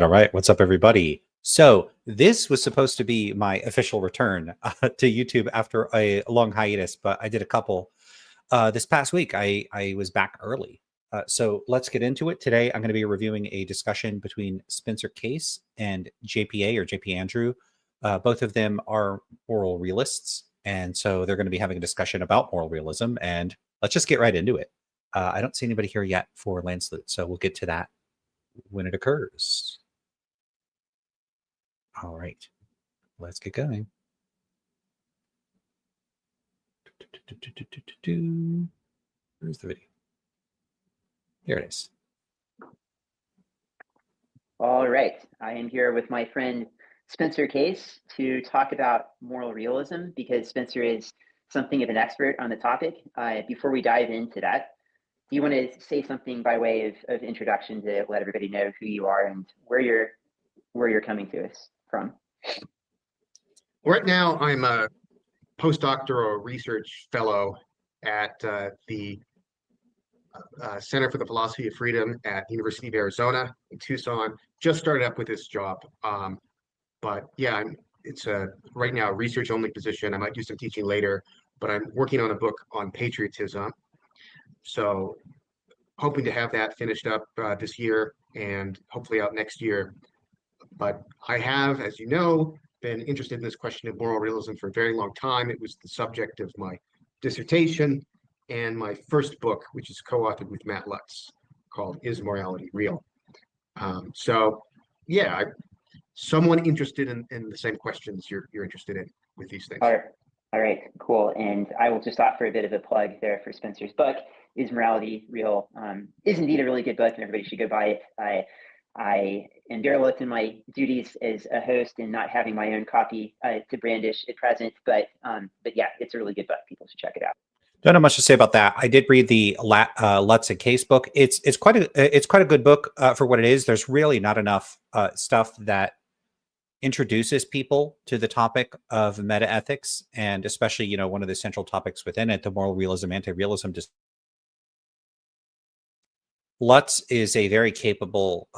All right. What's up, everybody? So this was supposed to be my official return to YouTube after a long hiatus, but I did a couple. This past week, I was back early. So let's get into it. Today, I'm going to be reviewing a discussion between Spencer Case and JPA or JP Andrew. Both of them are moral realists. And so they're going to be having a discussion about moral realism. And let's just get right into it. I don't see anybody here yet for Lance Lute, so we'll get to that when it occurs. All right, let's get going. Where's the video? Here it is. All right, I am here with my friend Spencer Case to talk about moral realism because Spencer is something of an expert on the topic. Before we dive into that, do you want to say something by way of introduction to let everybody know who you are and where you're coming to us from? Right now, I'm a postdoctoral research fellow at the Center for the Philosophy of Freedom at the University of Arizona in Tucson. Just started up with this job, but yeah, it's right now a research-only position. I might do some teaching later, but I'm working on a book on patriotism. So hoping to have that finished up this year and hopefully out next year. But I have, as you know, been interested in this question of moral realism for a very long time. It was the subject of my dissertation and my first book, which is co-authored with Matt Lutz, called Is Morality Real? So yeah, I'm someone interested in the same questions you're interested in with these things. All right, cool. And I will just offer a bit of a plug there for Spencer's book, Is Morality Real? Is indeed a really good book and everybody should go buy it. I am derelict in my duties as a host and not having my own copy to brandish at present, but yeah, it's a really good book. People should check it out. Don't have much to say about that. I did read the Lutz and Case book. It's quite a good book for what it is. There's really not enough stuff that introduces people to the topic of metaethics, and especially one of the central topics within it, the moral realism, anti-realism. Lutz is a very capable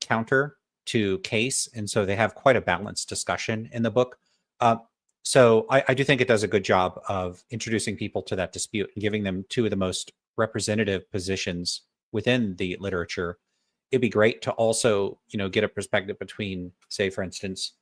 counter to Case, and so they have quite a balanced discussion in the book. So I do think it does a good job of introducing people to that dispute and giving them two of the most representative positions within the literature. It'd be great to also, get a perspective between, say, for instance,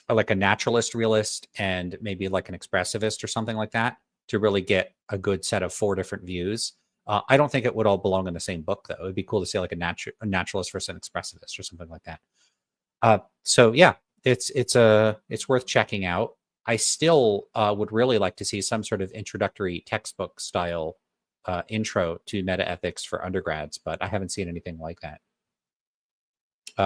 like a naturalist realist and maybe like an expressivist or something like that, to really get a good set of four different views. I don't think it would all belong in the same book, though. It'd be cool to see like a naturalist versus an expressivist or something like that. So yeah, it's worth checking out. I still would really like to see some sort of introductory textbook style intro to metaethics for undergrads, but I haven't seen anything like that.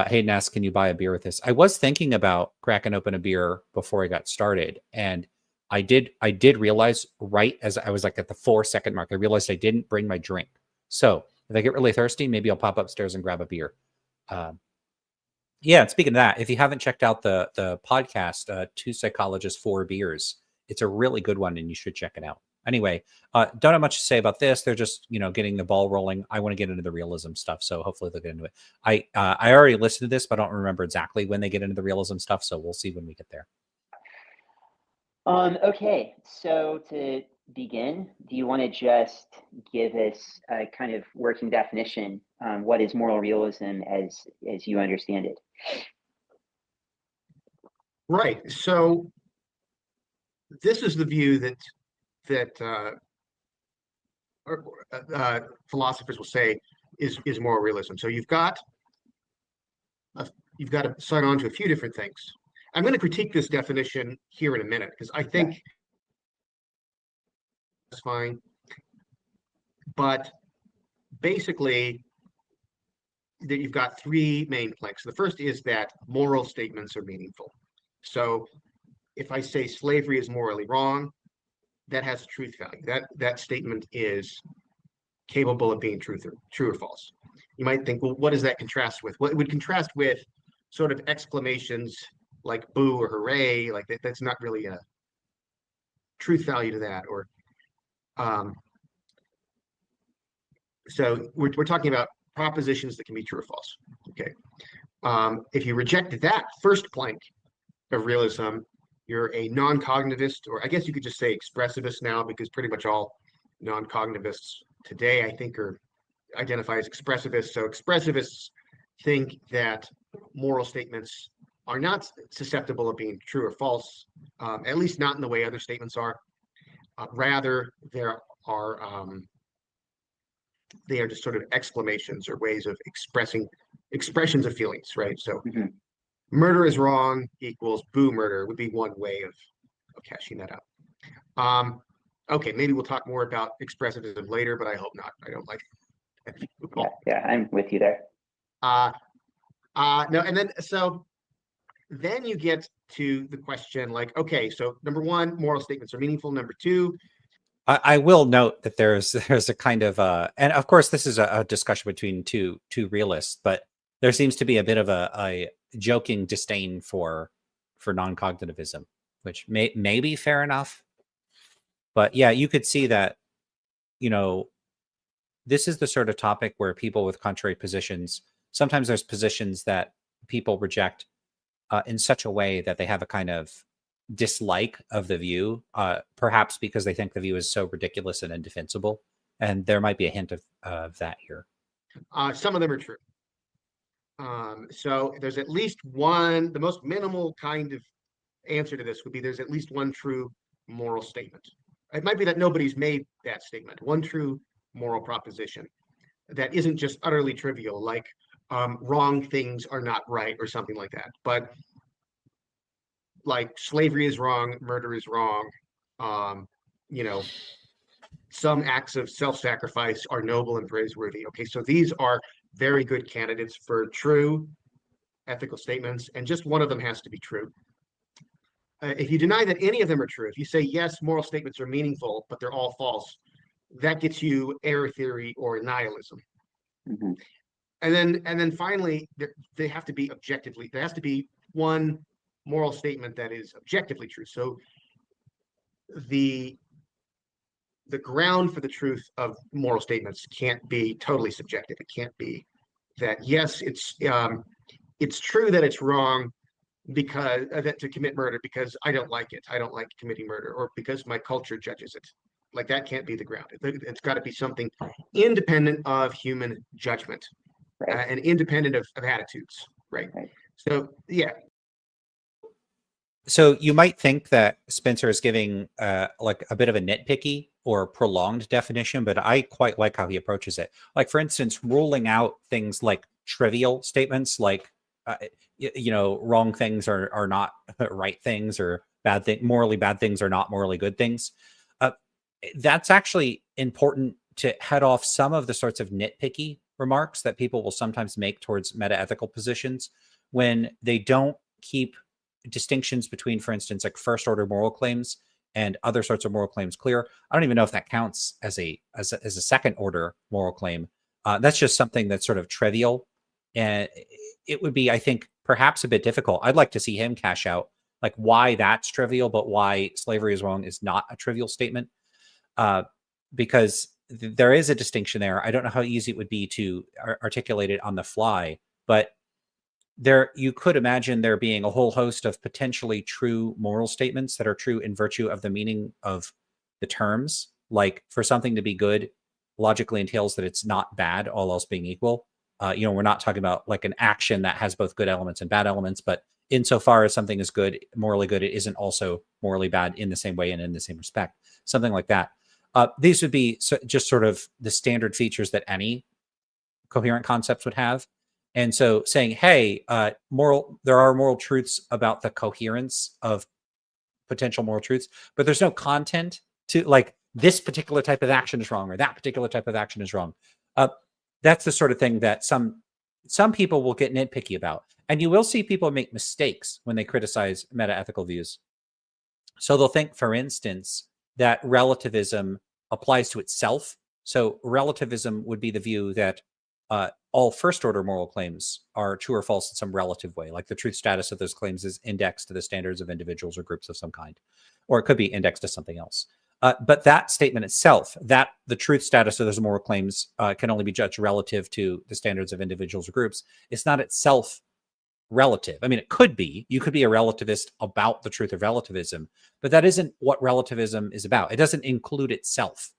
Hayden asks, can you buy a beer with this? I was thinking about cracking open a beer before I got started, and I did realize right as I was like at the 4-second mark, I realized I didn't bring my drink. So if I get really thirsty, maybe I'll pop upstairs and grab a beer. Yeah, and speaking of that, if you haven't checked out the podcast, Two Psychologists, Four Beers, it's a really good one and you should check it out. Anyway, don't have much to say about this. They're just, getting the ball rolling. I want to get into the realism stuff, so hopefully they'll get into it. I already listened to this, but I don't remember exactly when they get into the realism stuff, so we'll see when we get there. Okay, so to begin, do you want to just give us a kind of working definition? What is moral realism as you understand it? Right. So this is the view that philosophers will say is moral realism. So you've got to sign on to a few different things. I'm going to critique this definition here in a minute because I think it's fine. But basically, that you've got three main planks. The first is that moral statements are meaningful. So if I say slavery is morally wrong, that has truth value. That statement is capable of being true or false. You might think, well, what does that contrast with? Well, it would contrast with sort of exclamations like boo or hooray, like that's not really a truth value to that. Or so we're talking about propositions that can be true or false. Okay. If you reject that first plank of realism, you're a non-cognitivist, or I guess you could just say expressivist now, because pretty much all non-cognitivists today, I think, are identified as expressivists. So expressivists think that moral statements are not susceptible of being true or false, at least not in the way other statements are. Rather, there are they are just sort of exclamations or ways of expressions of feelings, right? So Mhm. murder is wrong equals boo murder would be one way of cashing that out. Okay, maybe we'll talk more about expressivism later, but I hope not. I don't like it. Yeah, I'm with you there. No, and then you get to the question like, okay, so number one, moral statements are meaningful. Number two, I will note that there's a kind of and of course this is a discussion between two realists, but there seems to be a bit of a joking disdain for non-cognitivism, which may be fair enough. But yeah, you could see that, this is the sort of topic where people with contrary positions, sometimes there's positions that people reject in such a way that they have a kind of dislike of the view, perhaps because they think the view is so ridiculous and indefensible. And there might be a hint of that here. some of them are true. So there's at least one, the most minimal kind of answer to this would be there's at least one true moral statement. It might be that nobody's made that statement, one true moral proposition that isn't just utterly trivial, like wrong things are not right or something like that. But like slavery is wrong, murder is wrong, you know, some acts of self-sacrifice are noble and praiseworthy. Okay, so these are very good candidates for true ethical statements, and just one of them has to be true. If you deny that any of them are true, if you say, yes, moral statements are meaningful, but they're all false, that gets you error theory or nihilism. Mm-hmm. And then finally, they have to be objectively, there has to be one moral statement that is objectively true. So the ground for the truth of moral statements can't be totally subjective. It can't be that, yes, it's true that it's wrong because that to commit murder because I don't like it. I don't like committing murder, or because my culture judges it. Like that can't be the ground. It's got to be something independent of human judgment, Right. and independent of attitudes. Right. So yeah. So you might think that Spencer is giving like a bit of a nitpicky or prolonged definition, but I quite like how he approaches it. Like, for instance, ruling out things like trivial statements, like wrong things are not right things, or morally bad things are not morally good things. That's actually important to head off some of the sorts of nitpicky remarks that people will sometimes make towards meta-ethical positions when they don't keep distinctions between, for instance, like first order moral claims and other sorts of moral claims clear. I don't even know if that counts as a second order moral claim. That's just something that's sort of trivial, and it would be, I think, perhaps a bit difficult. I'd like to see him cash out like why that's trivial, but why slavery is wrong is not a trivial statement, because there is a distinction there. I don't know how easy it would be to articulate it on the fly, but you could imagine there being a whole host of potentially true moral statements that are true in virtue of the meaning of the terms. Like, for something to be good logically entails that it's not bad, all else being equal. We're not talking about like an action that has both good elements and bad elements, but insofar as something is good, morally good, it isn't also morally bad in the same way and in the same respect. Something like that. These would be just sort of the standard features that any coherent concepts would have. And so saying, hey, there are moral truths about the coherence of potential moral truths, but there's no content to like this particular type of action is wrong or that particular type of action is wrong. That's the sort of thing that some people will get nitpicky about. And you will see people make mistakes when they criticize meta-ethical views. So they'll think, for instance, that relativism applies to itself. So relativism would be the view that all first order moral claims are true or false in some relative way, like the truth status of those claims is indexed to the standards of individuals or groups of some kind, or it could be indexed to something else. But that statement itself, that the truth status of those moral claims can only be judged relative to the standards of individuals or groups, it's not itself relative. I mean, it could be. You could be a relativist about the truth of relativism, but that isn't what relativism is about. It doesn't include itself.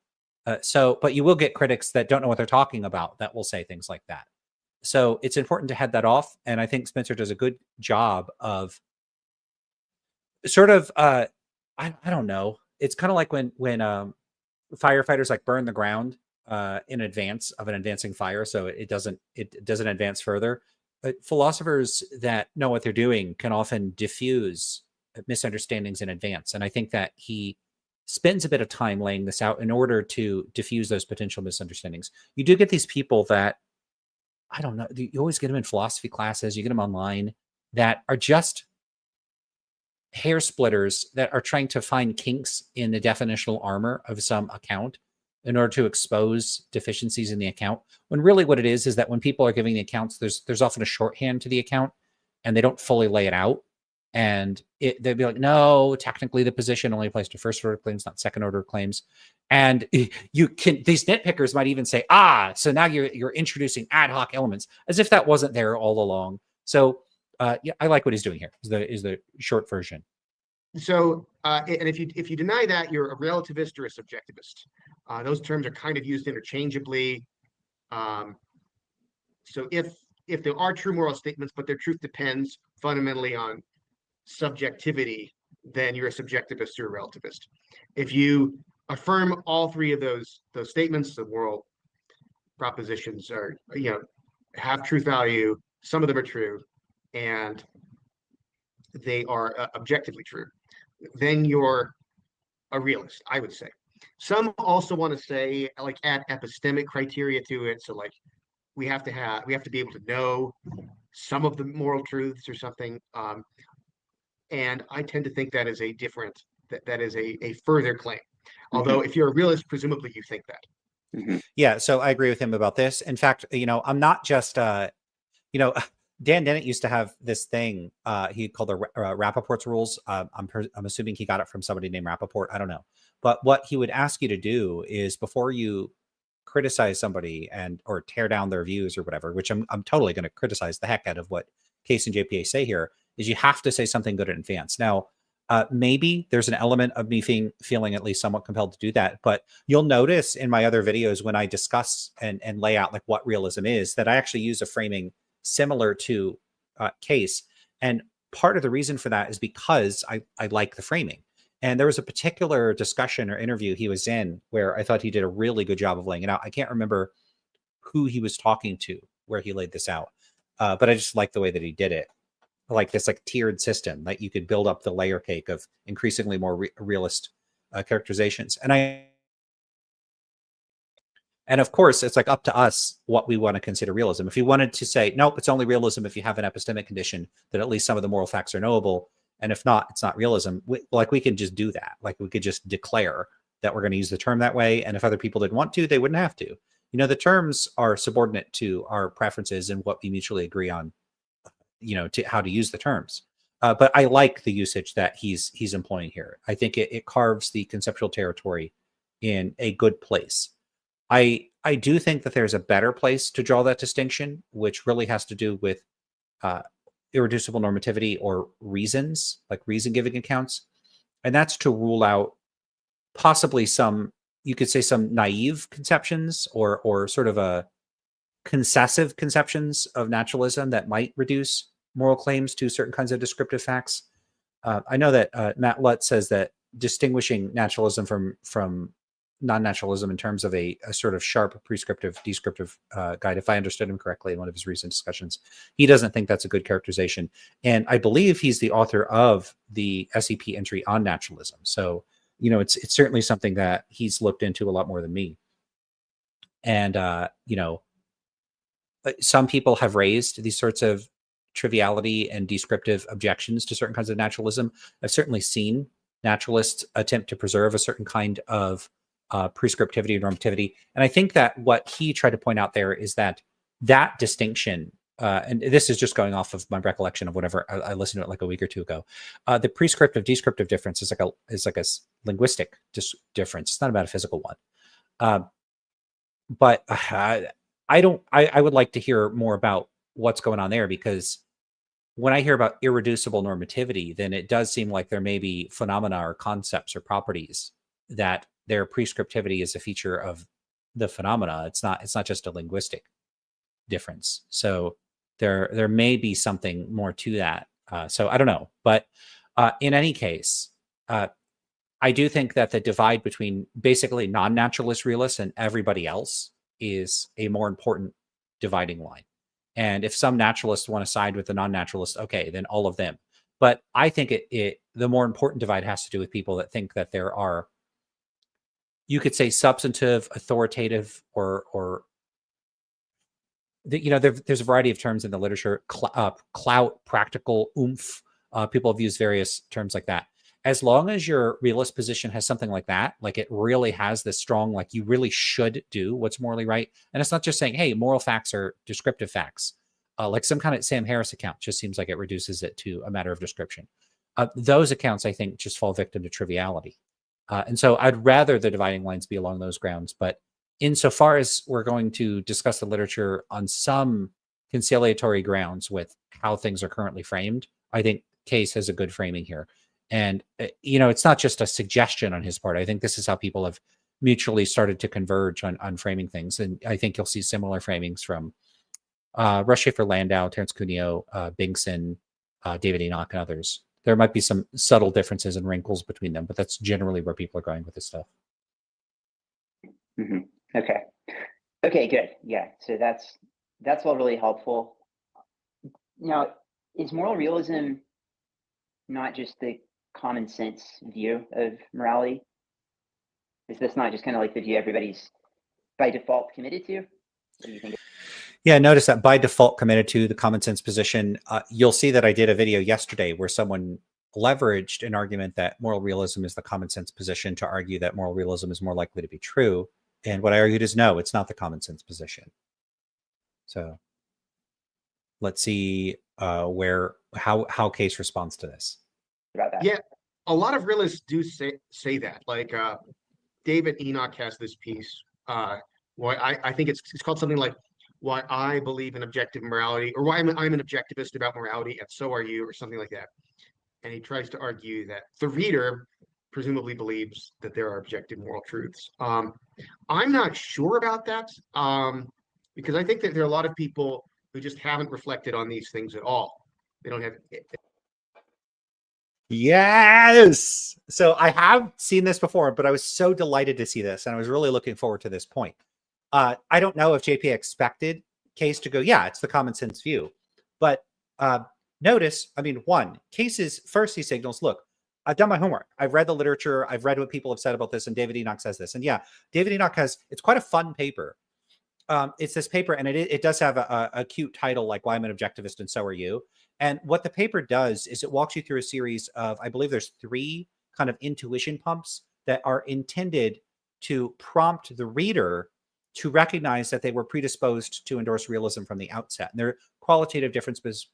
But you will get critics that don't know what they're talking about that will say things like that. So it's important to head that off. And I think Spencer does a good job of sort of, I don't know. It's kind of like when firefighters like burn the ground in advance of an advancing fire, so it doesn't advance further. But philosophers that know what they're doing can often diffuse misunderstandings in advance, and I think that he spends a bit of time laying this out in order to diffuse those potential misunderstandings. You do get these people that, I don't know, you always get them in philosophy classes, you get them online, that are just hair splitters that are trying to find kinks in the definitional armor of some account in order to expose deficiencies in the account. When really what it is that when people are giving the accounts, there's often a shorthand to the account and they don't fully lay it out. And they'd be like, no, technically the position only applies to first order claims, not second order claims. And these nitpickers might even say, so now you're introducing ad hoc elements, as if that wasn't there all along. So yeah, I like what he's doing here, is the short version. So, and if you deny that, you're a relativist or a subjectivist. Those terms are kind of used interchangeably. So if there are true moral statements, but their truth depends fundamentally on subjectivity, then you're a subjectivist or a relativist. If you affirm all three of those statements, the moral propositions are, have truth value, some of them are true, and they are objectively true, then you're a realist, I would say. Some also want to say, like, add epistemic criteria to it. So like we have to be able to know some of the moral truths or something. And I tend to think that is a different, that is a further claim. Although if you're a realist, presumably you think that. Yeah, so I agree with him about this. In fact, I'm not just, Dan Dennett used to have this thing he called the Rappaport's rules. I'm assuming he got it from somebody named Rappaport. I don't know. But what he would ask you to do is, before you criticize somebody or tear down their views or whatever, which I'm totally going to criticize the heck out of what Case and JPA say here, is you have to say something good in advance. Now, maybe there's an element of me feeling at least somewhat compelled to do that, but you'll notice in my other videos when I discuss and lay out like what realism is, that I actually use a framing similar to Case. And part of the reason for that is because I like the framing. And there was a particular discussion or interview he was in where I thought he did a really good job of laying it out. I can't remember who he was talking to where he laid this out, but I just like the way that he did it. Like this tiered system that you could build up the layer cake of increasingly more realist characterizations. And of course, it's like up to us what we want to consider realism. If you wanted to say, nope, it's only realism if you have an epistemic condition that at least some of the moral facts are knowable, and if not, it's not realism. We can just do that. Like we could just declare that we're going to use the term that way. And if other people didn't want to, they wouldn't have to. The terms are subordinate to our preferences and what we mutually agree on, to how to use the terms. But I like the usage that he's employing here. I think it carves the conceptual territory in a good place. I do think that there's a better place to draw that distinction, which really has to do with irreducible normativity or reasons, like reason giving accounts. And that's to rule out possibly some naive conceptions or sort of a concessive conceptions of naturalism that might reduce moral claims to certain kinds of descriptive facts. I know that Matt Lutz says that distinguishing naturalism from non-naturalism in terms of a sort of sharp prescriptive descriptive guide, if I understood him correctly in one of his recent discussions, he doesn't think that's a good characterization. And I believe he's the author of the SEP entry on naturalism. So, it's certainly something that he's looked into a lot more than me. And, some people have raised these sorts of triviality and descriptive objections to certain kinds of naturalism. I've certainly seen naturalists attempt to preserve a certain kind of prescriptivity and normativity. And I think that what he tried to point out there is that distinction and this is just going off of my recollection of whatever I listened to it like a week or two ago. The prescriptive descriptive difference is like a linguistic difference. It's not about a physical one. But I would like to hear more about what's going on there, because when I hear about irreducible normativity, then it does seem like there may be phenomena or concepts or properties that their prescriptivity is a feature of the phenomena. It's not just a linguistic difference. So there may be something more to that. So I don't know, but in any case, I do think that the divide between basically non-naturalist realists and everybody else is a more important dividing line. And if some naturalists want to side with the non-naturalists, okay, then all of them. But I think the more important divide has to do with people that think that there are, you could say, substantive, authoritative, or there's a variety of terms in the literature, clout, practical, oomph. People have used various terms like that. As long as your realist position has something like that, like it really has this strong, like you really should do what's morally right. And it's not just saying, hey, moral facts are descriptive facts. Like some kind of Sam Harris account just seems like it reduces it to a matter of description. Those accounts, I think, just fall victim to triviality. And so I'd rather the dividing lines be along those grounds. But insofar as we're going to discuss the literature on some conciliatory grounds with how things are currently framed, I think Case has a good framing here. And, it's not just a suggestion on his part. I think this is how people have mutually started to converge on framing things. And I think you'll see similar framings from Russ Schaefer Landau, Terence Cuneo, Bingson, David Enoch, and others. There might be some subtle differences and wrinkles between them, but that's generally where people are going with this stuff. Mm-hmm. Okay, good. Yeah, so that's all really helpful. Now, is moral realism not just the common sense view of morality? Is this not just kind of like the view everybody's by default committed to? What do you think? Yeah, notice that by default committed to the common sense position. You'll see that I did a video yesterday where someone leveraged an argument that moral realism is the common sense position to argue that moral realism is more likely to be true. And what I argued is no, it's not the common sense position. So let's see how Case responds to this. About that. Yeah, a lot of realists do say that. Like David Enoch has this piece. Why I think it's called something like "Why I Believe in Objective Morality" or "Why I'm an Objectivist About Morality and So Are You" or something like that. And he tries to argue that the reader presumably believes that there are objective moral truths. I'm not sure about that because I think that there are a lot of people who just haven't reflected on these things at all. They don't have. Yes. So I have seen this before, but I was so delighted to see this, and I was really looking forward to this point. I don't know if JPA expected Case to go, yeah, it's the common sense view. But notice, Case's first he signals, look, I've done my homework. I've read the literature. I've read what people have said about this, and David Enoch says this. And yeah, David Enoch it's quite a fun paper. It's this paper, and it does have a cute title like "Why I'm an Objectivist and So Are You." And what the paper does is it walks you through a series of, I believe there's 3 kind of intuition pumps that are intended to prompt the reader to recognize that they were predisposed to endorse realism from the outset. And there are qualitative differences.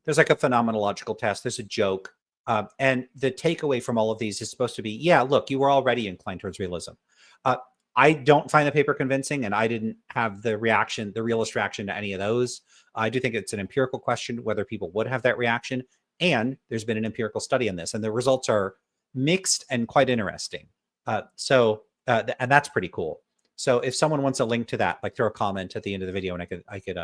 There's like a phenomenological test. There's a joke. And the takeaway from all of these is supposed to be, yeah, look, you were already inclined towards realism. I don't find the paper convincing, and I didn't have the realist reaction to any of those. I do think it's an empirical question whether people would have that reaction. And there's been an empirical study on this, and the results are mixed and quite interesting. And that's pretty cool. So if someone wants a link to that, like throw a comment at the end of the video, and I could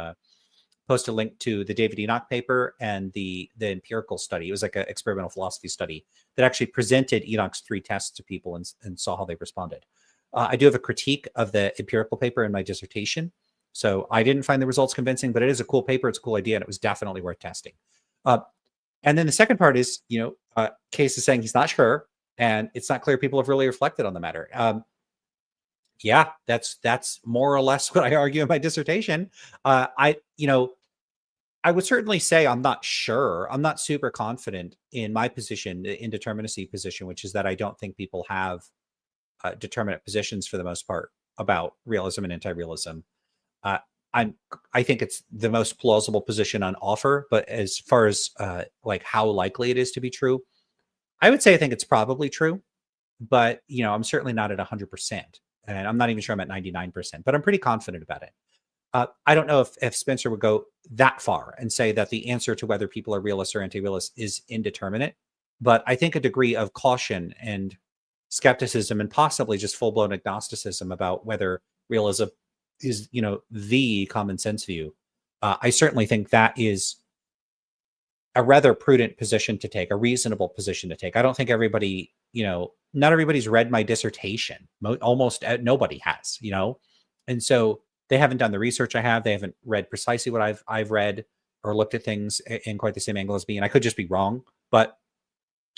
post a link to the David Enoch paper and the empirical study. It was like an experimental philosophy study that actually presented Enoch's 3 tests to people and saw how they responded. I do have a critique of the empirical paper in my dissertation. So I didn't find the results convincing, but it is a cool paper. It's a cool idea, and it was definitely worth testing. And then the second part is, Case is saying he's not sure, and it's not clear people have really reflected on the matter. Yeah, that's more or less what I argue in my dissertation. I would certainly say I'm not sure. I'm not super confident in my position, the indeterminacy position, which is that I don't think people have determinate positions for the most part about realism and anti-realism. I think it's the most plausible position on offer. But as far as like how likely it is to be true, I would say I think it's probably true. But I'm certainly not at 100%, and I'm not even sure I'm at 99%. But I'm pretty confident about it. I don't know if Spencer would go that far and say that the answer to whether people are realists or anti-realists is indeterminate. But I think a degree of caution and skepticism and possibly just full-blown agnosticism about whether realism is, the common sense view. I certainly think that is a rather prudent position to take, a reasonable position to take. I don't think everybody, not everybody's read my dissertation. Almost nobody has, and so they haven't done the research I have. They haven't read precisely what I've read or looked at things in quite the same angle as me. And I could just be wrong, but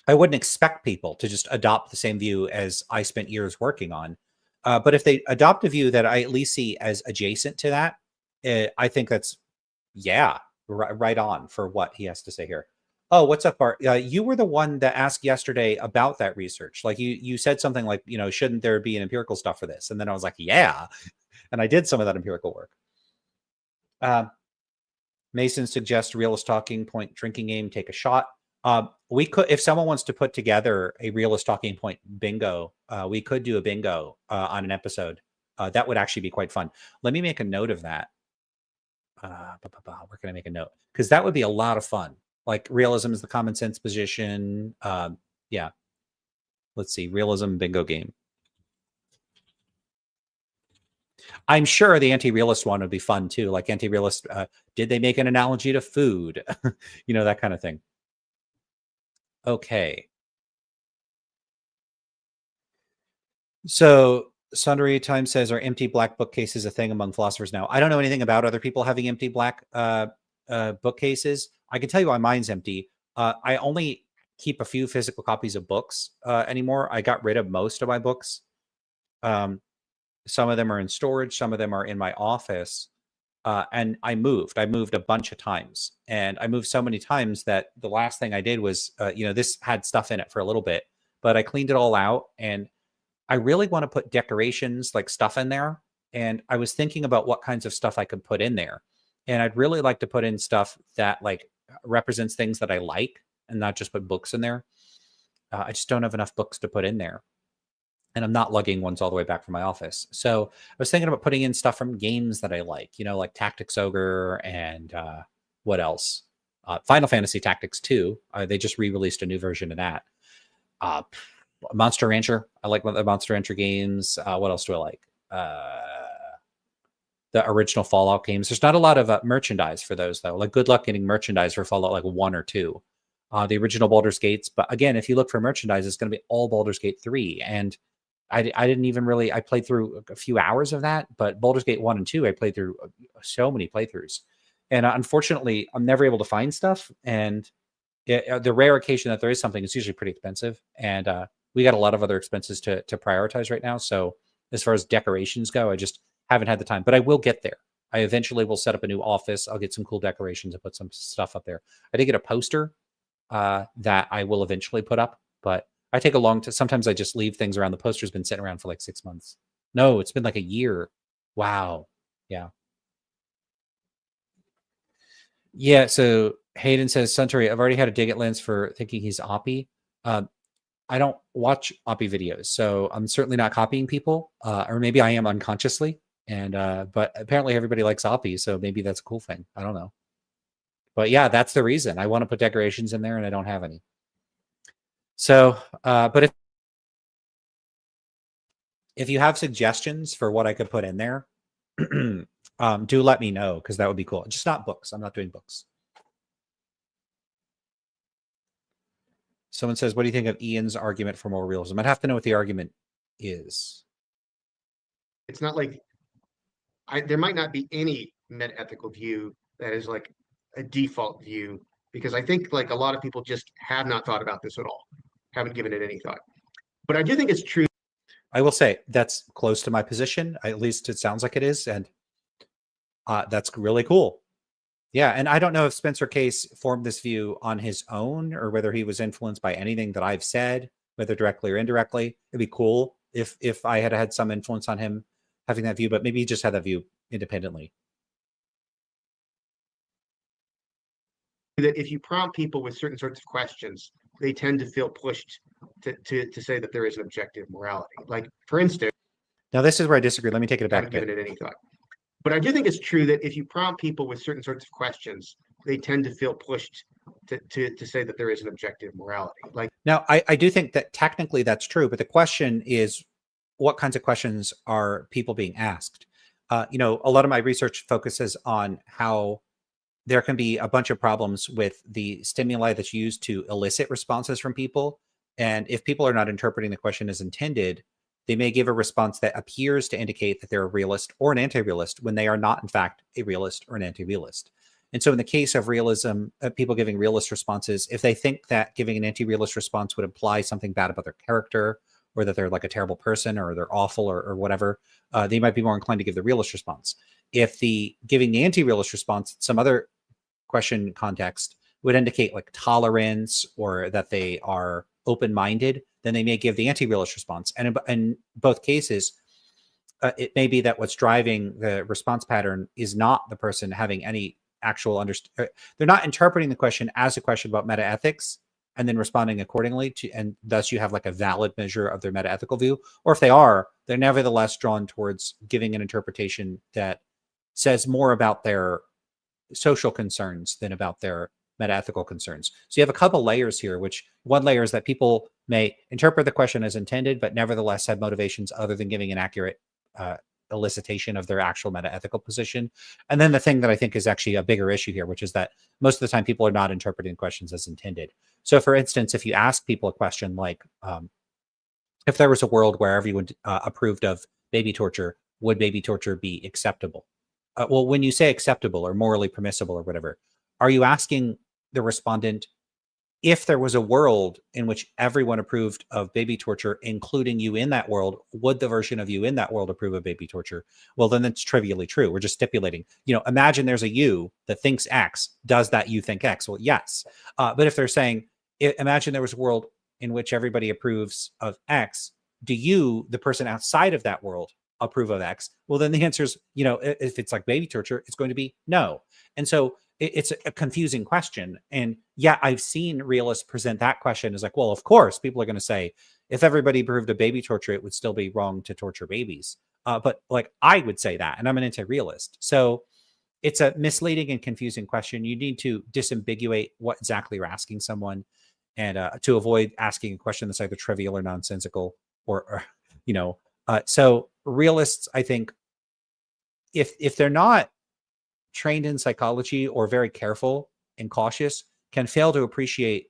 I wouldn't expect people to just adopt the same view as I spent years working on. But if they adopt a view that I at least see as adjacent to that, I think that's, right on for what he has to say here. Oh, what's up, Bart? You were the one that asked yesterday about that research. Like you said something like, shouldn't there be an empirical stuff for this? And then I was like, yeah. And I did some of that empirical work. Mason suggests realist talking point drinking game, take a shot. We could, if someone wants to put together a realist talking point bingo, we could do a bingo on an episode. That would actually be quite fun. Let me make a note of that. Where can I make a note? Because that would be a lot of fun. Like realism is the common sense position. Yeah. Let's see. Realism bingo game. I'm sure the anti-realist one would be fun too. Like anti-realist, did they make an analogy to food? That kind of thing. Okay. So Sundry Time says, are empty black bookcases a thing among philosophers now? I don't know anything about other people having empty black bookcases. I can tell you why mine's empty. I only keep a few physical copies of books anymore. I got rid of most of my books. Some of them are in storage. Some of them are in my office. And I moved a bunch of times, and I moved so many times that the last thing I did was, this had stuff in it for a little bit, but I cleaned it all out, and I really want to put decorations, like stuff in there. And I was thinking about what kinds of stuff I could put in there. And I'd really like to put in stuff that like represents things that I like and not just put books in there. I just don't have enough books to put in there. And I'm not lugging ones all the way back from my office. So I was thinking about putting in stuff from games that I like, like Tactics Ogre and what else? Final Fantasy Tactics 2. They just re-released a new version of that. Monster Rancher. I like the Monster Rancher games. What else do I like? The original Fallout games. There's not a lot of merchandise for those, though. Like, good luck getting merchandise for Fallout like 1 or 2. The original Baldur's Gates. But again, if you look for merchandise, it's going to be all Baldur's Gate 3. And I didn't even really, I played through a few hours of that, but Baldur's Gate 1 and 2, I played through so many playthroughs. And unfortunately, I'm never able to find stuff. And the rare occasion that there is something, it's usually pretty expensive. And we got a lot of other expenses to prioritize right now. So as far as decorations go, I just haven't had the time, but I will get there. I eventually will set up a new office. I'll get some cool decorations and put some stuff up there. I did get a poster that I will eventually put up, but I take a long time. Sometimes I just leave things around. The poster's been sitting around for like 6 months. No, it's been like a year. Wow. Yeah. Yeah. So Hayden says, Suntory, I've already had a dig at Lance for thinking he's Oppie. I don't watch Oppie videos, so I'm certainly not copying people, or maybe I am unconsciously. And but apparently everybody likes Oppie, so maybe that's a cool thing. I don't know. But yeah, that's the reason. I want to put decorations in there, and I don't have any. So, but if you have suggestions for what I could put in there, do let me know, because that would be cool. Just not books. I'm not doing books. Someone says, what do you think of Ian's argument for moral realism? I'd have to know what the argument is. It's not like there might not be any metaethical view that is like a default view, because I think like a lot of people just have not thought about this at all, haven't given it any thought. But I do think it's true. I will say that's close to my position. At least it sounds like it is. And that's really cool. Yeah. And I don't know if Spencer Case formed this view on his own or whether he was influenced by anything that I've said, whether directly or indirectly. It'd be cool if I had had some influence on him having that view, but maybe he just had that view independently. that if you prompt people with certain sorts of questions, they tend to feel pushed to say that there is an objective morality. Like, for instance, Now, this is where I disagree. Let me take it I back a haven't bit. given it any thought. But I do think it's true that if you prompt people with certain sorts of questions, they tend to feel pushed to say that there is an objective morality. Like, Now, I do think that technically that's true, but the question is, what kinds of questions are people being asked? A lot of my research focuses on how there can be a bunch of problems with the stimuli that's used to elicit responses from people. And if people are not interpreting the question as intended, they may give a response that appears to indicate that they're a realist or an anti-realist when they are not, in fact, a realist or an anti-realist. And so in the case of realism, people giving realist responses, if they think that giving an anti-realist response would imply something bad about their character, or that they're like a terrible person, or they're awful, or whatever, they might be more inclined to give the realist response. If giving the anti-realist response, some other question context, would indicate like tolerance or that they are open-minded, then they may give the anti-realist response. And in both cases, it may be that what's driving the response pattern is not the person having any actual they're not interpreting the question as a question about metaethics and then responding accordingly to, and thus you have like a valid measure of their metaethical view. Or if they are, they're nevertheless drawn towards giving an interpretation that says more about their social concerns than about their metaethical concerns. So you have a couple layers here, which one layer is that people may interpret the question as intended, but nevertheless have motivations other than giving an accurate elicitation of their actual metaethical position. And then the thing that I think is actually a bigger issue here, which is that most of the time people are not interpreting questions as intended. So for instance, if you ask people a question like, if there was a world where everyone approved of baby torture, would baby torture be acceptable? Well, when you say acceptable or morally permissible or whatever, are you asking the respondent, if there was a world in which everyone approved of baby torture, including you in that world, would the version of you in that world approve of baby torture? Well, then it's trivially true. We're just stipulating, imagine there's a you that thinks X. Does that you think X? Well, yes. But if they're saying, imagine there was a world in which everybody approves of X, do you, the person outside of that world, approve of X? Well, then the answer is, if it's like baby torture, it's going to be no. And so it's a confusing question. And yeah, I've seen realists present that question as like, well, of course, people are going to say, if everybody approved of baby torture, it would still be wrong to torture babies. But like, I would say that, and I'm an anti-realist. So it's a misleading and confusing question. You need to disambiguate what exactly you're asking someone, and to avoid asking a question that's either trivial or nonsensical, or so realists, I think, if they're not trained in psychology or very careful and cautious, can fail to appreciate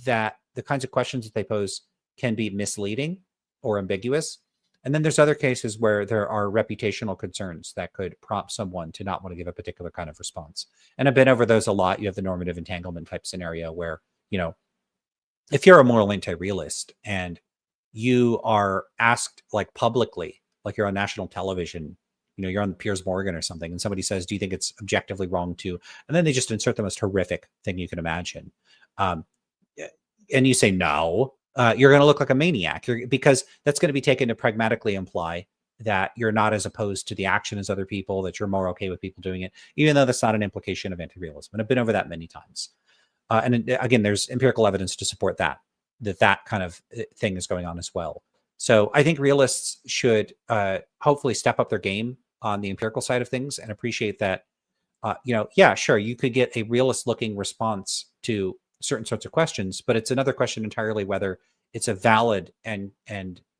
that the kinds of questions that they pose can be misleading or ambiguous. And then there's other cases where there are reputational concerns that could prompt someone to not want to give a particular kind of response. And I've been over those a lot. You have the normative entanglement type scenario where, if you're a moral anti-realist and you are asked like publicly, like you're on national television, you're on Piers Morgan or something, and somebody says, do you think it's objectively wrong to, and then they just insert the most horrific thing you can imagine. And you say, no, you're going to look like a maniac, because that's going to be taken to pragmatically imply that you're not as opposed to the action as other people, that you're more okay with people doing it, even though that's not an implication of anti-realism. And I've been over that many times. And again, there's empirical evidence to support that kind of thing is going on as well. So I think realists should hopefully step up their game on the empirical side of things and appreciate that, yeah, sure, you could get a realist looking response to certain sorts of questions, but it's another question entirely whether it's a valid and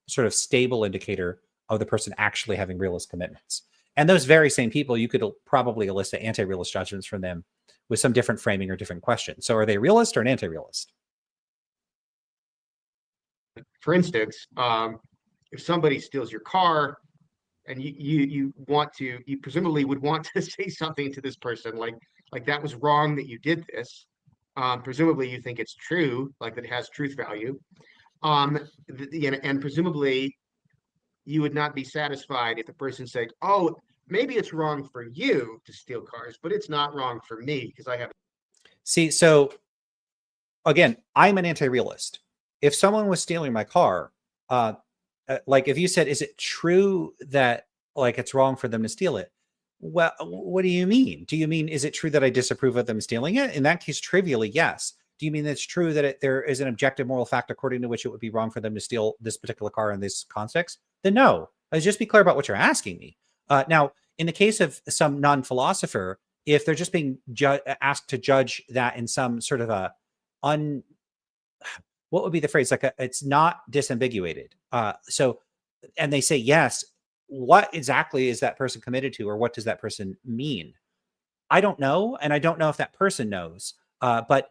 sort of stable indicator of the person actually having realist commitments. And those very same people, you could probably elicit anti-realist judgments from them with some different framing or different questions. So are they realist or an anti-realist? for instance, if somebody steals your car, and you presumably would want to say something to this person like that was wrong that you did this. Presumably you think it's true, like that it has truth value. And presumably you would not be satisfied if the person said, oh, maybe it's wrong for you to steal cars, but it's not wrong for me because I have. See, so again, I'm an anti-realist. If someone was stealing my car, like if you said, is it true that like it's wrong for them to steal it? Well, what do you mean? Do you mean, is it true that I disapprove of them stealing it? In that case, trivially, yes. Do you mean it's true that there is an objective moral fact according to which it would be wrong for them to steal this particular car in this context? Then no. Let's just be clear about what you're asking me. Now, in the case of some non-philosopher, if they're just being asked to judge that in some sort of a what would be the phrase? Like it's not disambiguated. And they say yes. What exactly is that person committed to, or what does that person mean? I don't know, and I don't know if that person knows. But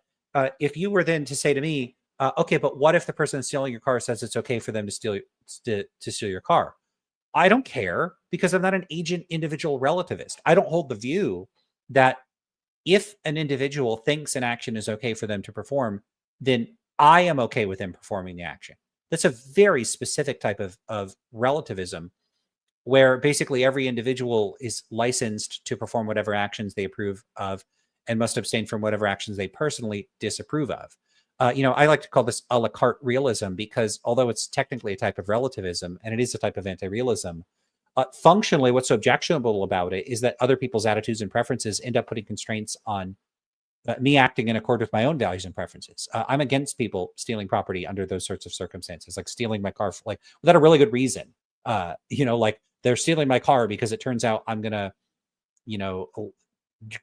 if you were then to say to me, okay, but what if the person stealing your car says it's okay for them to steal your car? I don't care, because I'm not an agent individual relativist. I don't hold the view that if an individual thinks an action is okay for them to perform, then I am okay with them performing the action. That's a very specific type of relativism, where basically every individual is licensed to perform whatever actions they approve of and must abstain from whatever actions they personally disapprove of. I like to call this a la carte realism, because although it's technically a type of relativism and it is a type of anti-realism, functionally what's so objectionable about it is that other people's attitudes and preferences end up putting constraints on me acting in accord with my own values and preferences. I'm against people stealing property under those sorts of circumstances, like stealing my car without a really good reason. Like they're stealing my car because it turns out I'm gonna,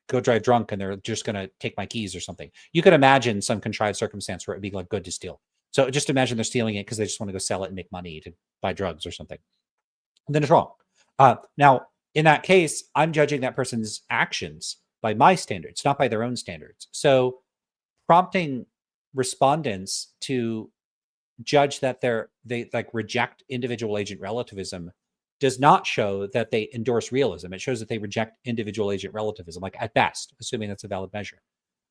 go drive drunk and they're just gonna take my keys or something. You could imagine some contrived circumstance where it'd be like good to steal. So just imagine they're stealing it because they just want to go sell it and make money to buy drugs or something. And then it's wrong. Now, in that case, I'm judging that person's actions by my standards, not by their own standards. So prompting respondents to judge that they reject individual agent relativism does not show that they endorse realism. It shows that they reject individual agent relativism, like at best, assuming that's a valid measure.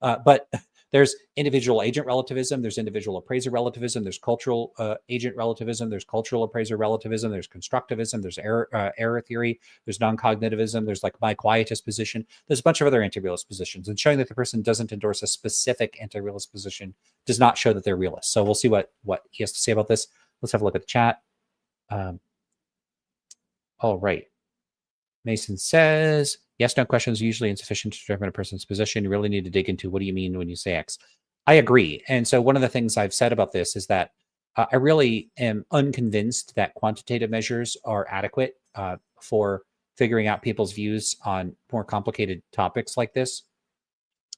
But there's individual agent relativism, there's individual appraiser relativism, there's cultural agent relativism, there's cultural appraiser relativism, there's constructivism, there's error theory, there's non-cognitivism, there's like my quietist position. There's a bunch of other anti-realist positions, and showing that the person doesn't endorse a specific anti-realist position does not show that they're realists. So we'll see what he has to say about this. Let's have a look at the chat. All right. Mason says, yes, no questions are usually insufficient to determine a person's position. You really need to dig into what do you mean when you say X. I agree. And so one of the things I've said about this is that I really am unconvinced that quantitative measures are adequate for figuring out people's views on more complicated topics like this.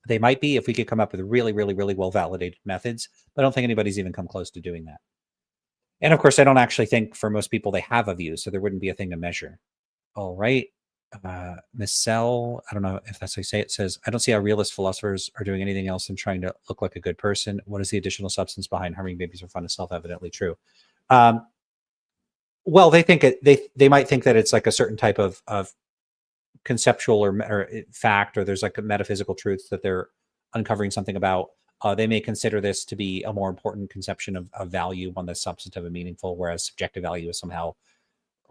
They might be if we could come up with really, really, really well-validated methods, but I don't think anybody's even come close to doing that. And of course, I don't actually think for most people they have a view, so there wouldn't be a thing to measure. All right. Miss Sell, I don't know if that's how you say it, says, I don't see how realist philosophers are doing anything else than trying to look like a good person. What is the additional substance behind harming babies for fun is self-evidently true. Well, they think they might think that it's like a certain type of conceptual or fact, or there's like a metaphysical truth that they're uncovering something about. They may consider this to be a more important conception of value, one that's substantive and meaningful, whereas subjective value is somehow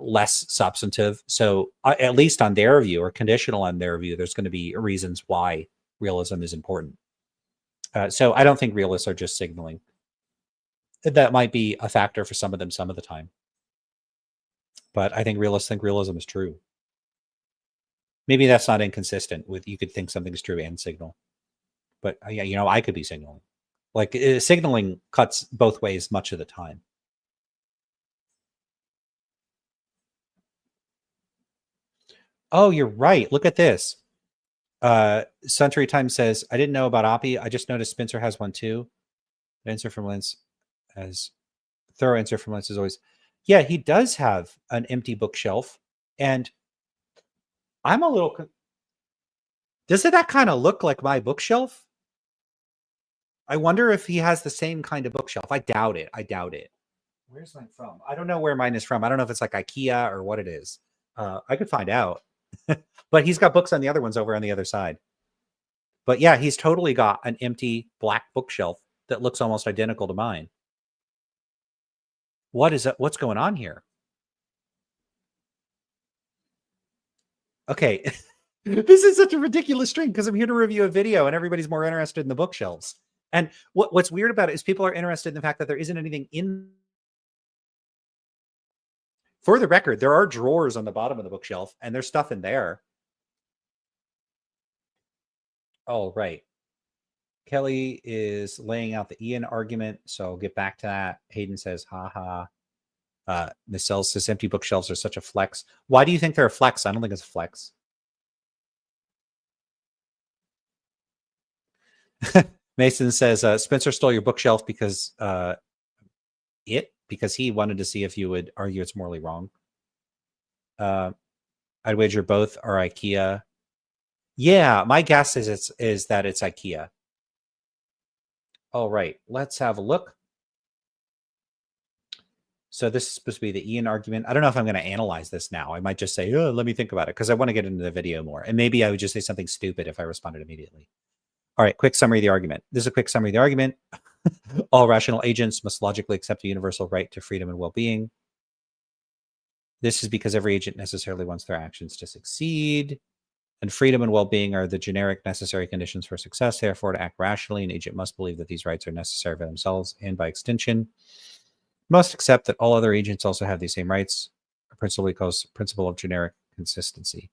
less substantive. So at least on their view, or conditional on their view, there's going to be reasons why realism is important. So I don't think realists are just signaling. That might be a factor for some of them some of the time. But I think realists think realism is true. Maybe that's not inconsistent with, you could think something's true and signal. But yeah, I could be signaling. Like signaling cuts both ways much of the time. Oh, you're right. Look at this. Century Times says, I didn't know about Oppie. I just noticed Spencer has one too. Answer from Lentz as thorough answer from Lentz as always. Yeah, he does have an empty bookshelf. And I'm a little... Doesn't that kind of look like my bookshelf? I wonder if he has the same kind of bookshelf. I doubt it. I doubt it. Where's mine from? I don't know where mine is from. I don't know if it's like IKEA or what it is. I could find out. But he's got books on the other ones over on the other side. But yeah, he's totally got an empty black bookshelf that looks almost identical to mine. What is that? What's going on here? Okay. This is such a ridiculous string because I'm here to review a video and everybody's more interested in the bookshelves. And what's weird about it is people are interested in the fact that there isn't anything in. For the record, there are drawers on the bottom of the bookshelf and there's stuff in there. All right. Kelly is laying out the Ian argument, so I'll get back to that. Hayden says, haha. Miss Sells says empty bookshelves are such a flex. Why do you think they're a flex? I don't think it's a flex. Mason says, Spencer stole your bookshelf because he wanted to see if you would argue it's morally wrong. I'd wager both are IKEA. Yeah, my guess is that it's IKEA. All right, let's have a look. So this is supposed to be the Ian argument. I don't know if I'm going to analyze this now. I might just say, oh, let me think about it, because I want to get into the video more. And maybe I would just say something stupid if I responded immediately. All right, quick summary of the argument. This is a quick summary of the argument. All rational agents must logically accept a universal right to freedom and well-being. This is because every agent necessarily wants their actions to succeed. And freedom and well-being are the generic necessary conditions for success. Therefore, to act rationally, an agent must believe that these rights are necessary for themselves and, by extension, must accept that all other agents also have these same rights. A principle of generic consistency.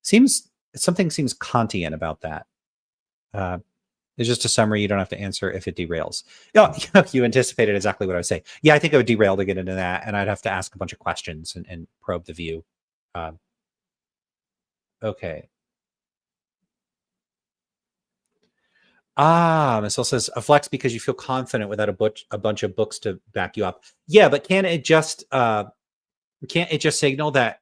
Something seems Kantian about that. It's just a summary. You don't have to answer if it derails. You anticipated exactly what I would say. Yeah, I think I would derail to get into that, and I'd have to ask a bunch of questions and probe the view. Okay. Miss Hill says a flex because you feel confident without a bunch of books to back you up. Yeah, but can't it just signal that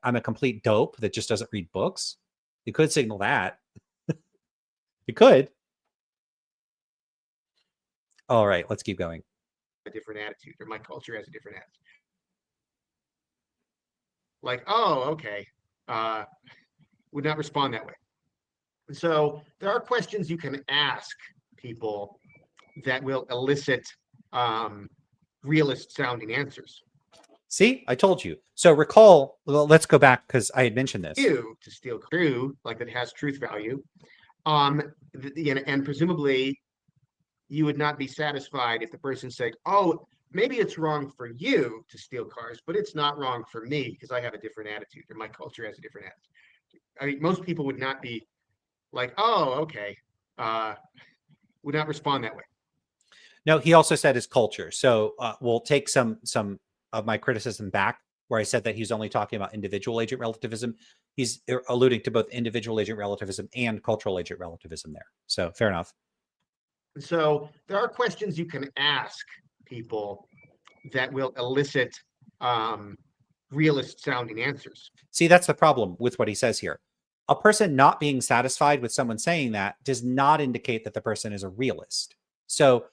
I'm a complete dope that just doesn't read books? You could signal that. You could. All right, let's keep going. A different attitude, or my culture has a different attitude. Like, oh, okay. Would not respond that way. So there are questions you can ask people that will elicit realist sounding answers. See, I told you. So recall, well, let's go back because I had mentioned this. To steal true, like that has truth value. And presumably you would not be satisfied if the person said, oh, maybe it's wrong for you to steal cars, but it's not wrong for me because I have a different attitude, or my culture has a different attitude. I mean, most people would not be like, oh, okay, would not respond that way. No, he also said his culture. So we'll take some of my criticism back, where I said that he's only talking about individual agent relativism. He's alluding to both individual agent relativism and cultural agent relativism there. So fair enough. So there are questions you can ask people that will elicit realist sounding answers. See, that's the problem with what he says here. A person not being satisfied with someone saying that does not indicate that the person is a realist. So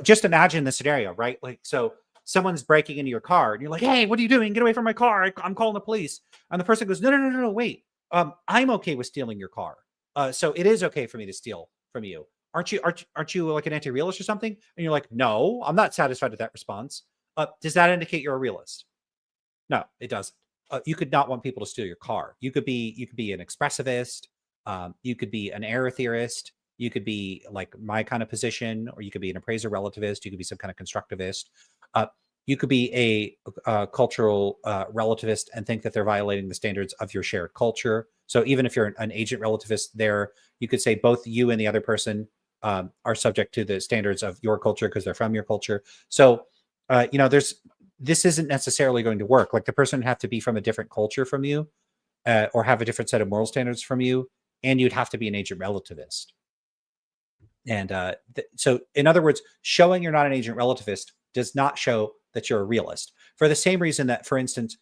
just imagine the scenario, right? Like, so someone's breaking into your car and you're like, hey, what are you doing? Get away from my car. I'm calling the police. And the person goes, no, wait. I'm okay with stealing your car. So it is okay for me to steal from you. Aren't you like an anti-realist or something? And you're like, no, I'm not satisfied with that response. Does that indicate you're a realist? No, it doesn't. You could not want people to steal your car. You could be an expressivist. You could be an error theorist. You could be like my kind of position, or you could be an appraiser relativist. You could be some kind of constructivist. You could be a cultural relativist and think that they're violating the standards of your shared culture. So even if you're an agent relativist there, you could say both you and the other person are subject to the standards of your culture because they're from your culture. So, this isn't necessarily going to work. Like, the person would have to be from a different culture from you, or have a different set of moral standards from you, and you'd have to be an agent relativist. And so, in other words, showing you're not an agent relativist does not show that you're a realist. For the same reason that, for instance,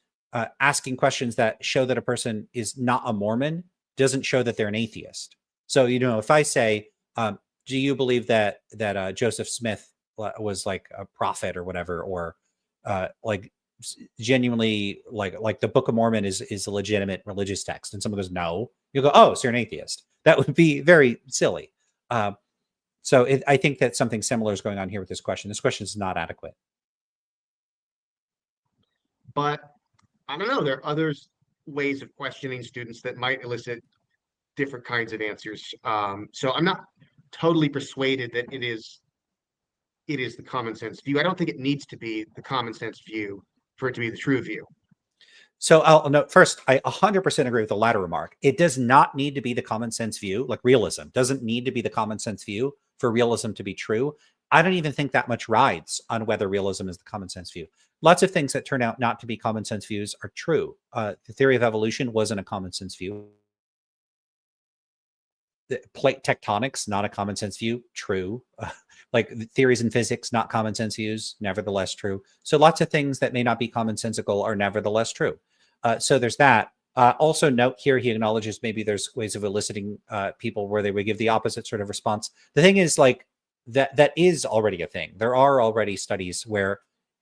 asking questions that show that a person is not a Mormon doesn't show that they're an atheist. So, if I say, do you believe that Joseph Smith was like a prophet or whatever, or like genuinely like the Book of Mormon is a legitimate religious text, and someone goes, no, you'll go, oh, so you're an atheist. That would be very silly. So I think that something similar is going on here with this question. This question is not adequate. But I don't know, there are other ways of questioning students that might elicit different kinds of answers. So I'm not totally persuaded that it is the common sense view. I don't think it needs to be the common sense view for it to be the true view. So I'll note first, I 100% agree with the latter remark. It does not need to be the common sense view, like realism doesn't need to be the common sense view for realism to be true. I don't even think that much rides on whether realism is the common sense view. Lots of things that turn out not to be common sense views are true. The theory of evolution wasn't a common sense view. The plate tectonics, not a common sense view, true. Like theories in physics, not common sense views, nevertheless true. So lots of things that may not be commonsensical are nevertheless true. So there's that. Also note here, he acknowledges maybe there's ways of eliciting people where they would give the opposite sort of response. The thing is, like, that is already a thing. There are already studies where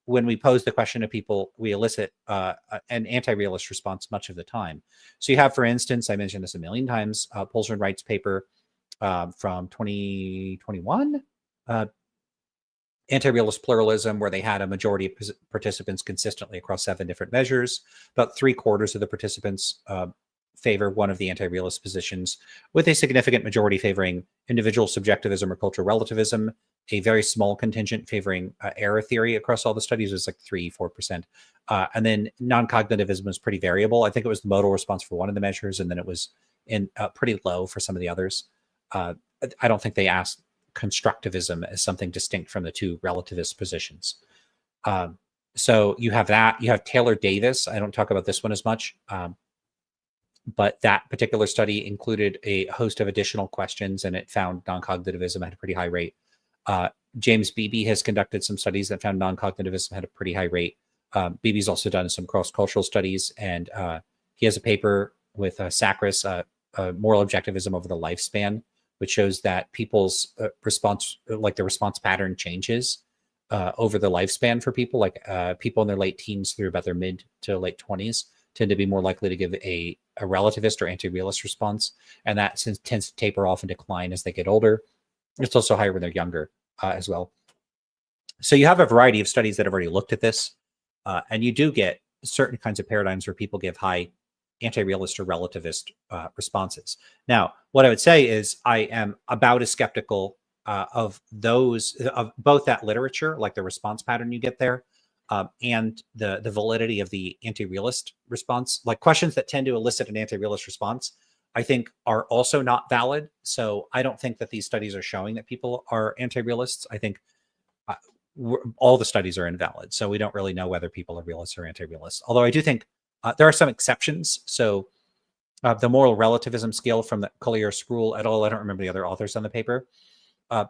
when we pose the question to people, we elicit an anti-realist response much of the time. So you have, for instance, I mentioned this a million times, Polzer and Wright's paper from 2021, anti-realist pluralism, where they had a majority of participants consistently across 7 different measures. About 3/4 of the participants favor one of the anti-realist positions, with a significant majority favoring individual subjectivism or cultural relativism. A very small contingent favoring error theory across all the studies was like 3-4%. And then non-cognitivism was pretty variable. I think it was the modal response for one of the measures, and then it was in pretty low for some of the others. I don't think they asked constructivism as something distinct from the 2 relativist positions. So you have that. You have Taylor Davis. I don't talk about this one as much. But that particular study included a host of additional questions, and it found non-cognitivism at a pretty high rate. James Beebe has conducted some studies that found non-cognitivism had a pretty high rate. Beebe's also done some cross-cultural studies, and he has a paper with Sakris, moral objectivism over the lifespan, which shows that people's response, like the response pattern changes over the lifespan for people. Like people in their late teens through about their mid to late 20s tend to be more likely to give a relativist or anti-realist response, and that tends to taper off and decline as they get older. It's also higher when they're younger as well. So you have a variety of studies that have already looked at this, and you do get certain kinds of paradigms where people give high anti-realist or relativist responses. Now, what I would say is I am about as skeptical of those, of both that literature, like the response pattern you get there, and the validity of the anti-realist response. Like questions that tend to elicit an anti-realist response, I think are also not valid. So I don't think that these studies are showing that people are anti-realists. I think all the studies are invalid. So we don't really know whether people are realists or anti-realists. Although I do think there are some exceptions. So the moral relativism scale from the Collier-Spruill et al., I don't remember the other authors on the paper.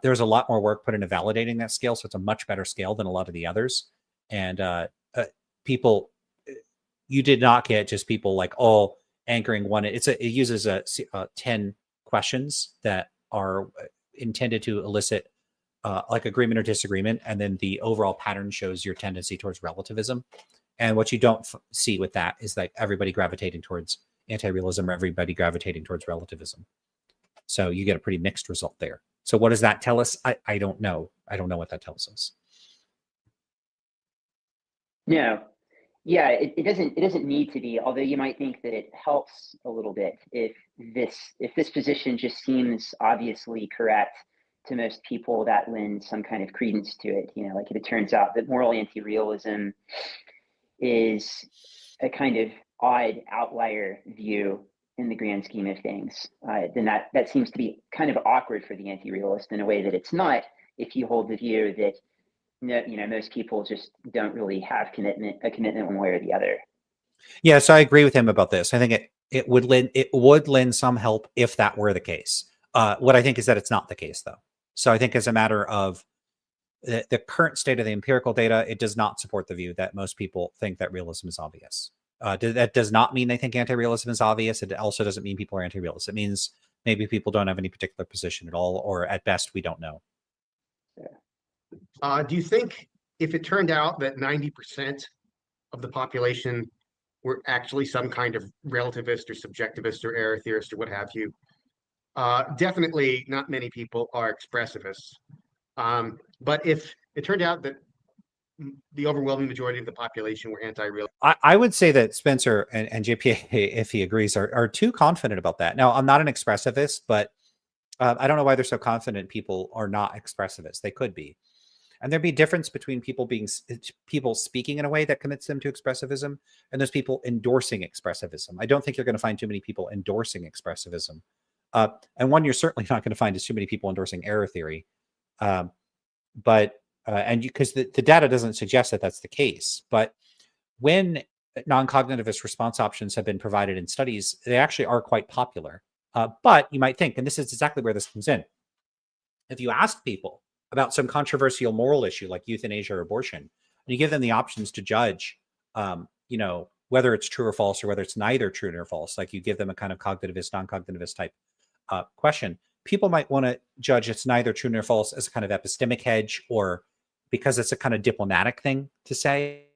There's a lot more work put into validating that scale. So it's a much better scale than a lot of the others. And people, you did not get just people like all anchoring one. It uses 10 questions that are intended to elicit like agreement or disagreement, and then the overall pattern shows your tendency towards relativism. And what you don't see with that is like everybody gravitating towards anti-realism or everybody gravitating towards relativism. So you get a pretty mixed result there. So what does that tell us? I don't know. I don't know what that tells us. No, yeah, it doesn't need to be. Although you might think that it helps a little bit if this position just seems obviously correct to most people, that lends some kind of credence to it. You know, like if it turns out that moral anti-realism is a kind of odd outlier view in the grand scheme of things, then that seems to be kind of awkward for the anti-realist in a way that it's not if you hold the view that most people just don't really have a commitment one way or the other. Yeah, so I agree with him about this. I think it would lend some help if that were the case. What I think is that it's not the case, though. So I think as a matter of the current state of the empirical data, it does not support the view that most people think that realism is obvious. That does not mean they think anti-realism is obvious. It also doesn't mean people are anti-realist. It means maybe people don't have any particular position at all, or at best, we don't know. Do you think if it turned out that 90% of the population were actually some kind of relativist or subjectivist or error theorist or what have you, definitely not many people are expressivists. But if it turned out that the overwhelming majority of the population were anti-realist, I would say that Spencer and JPA, if he agrees, are too confident about that. Now, I'm not an expressivist, but I don't know why they're so confident people are not expressivists. They could be. And there'd be a difference between people speaking in a way that commits them to expressivism and those people endorsing expressivism. I don't think you're going to find too many people endorsing expressivism. And one you're certainly not going to find is too many people endorsing error theory. Because the data doesn't suggest that that's the case. But when non-cognitivist response options have been provided in studies, they actually are quite popular. But you might think, and this is exactly where this comes in, if you ask people about some controversial moral issue like euthanasia or abortion, and you give them the options to judge, whether it's true or false, or whether it's neither true nor false, like you give them a kind of cognitivist, non-cognitivist type question, people might want to judge it's neither true nor false as a kind of epistemic hedge, or because it's a kind of diplomatic thing to say.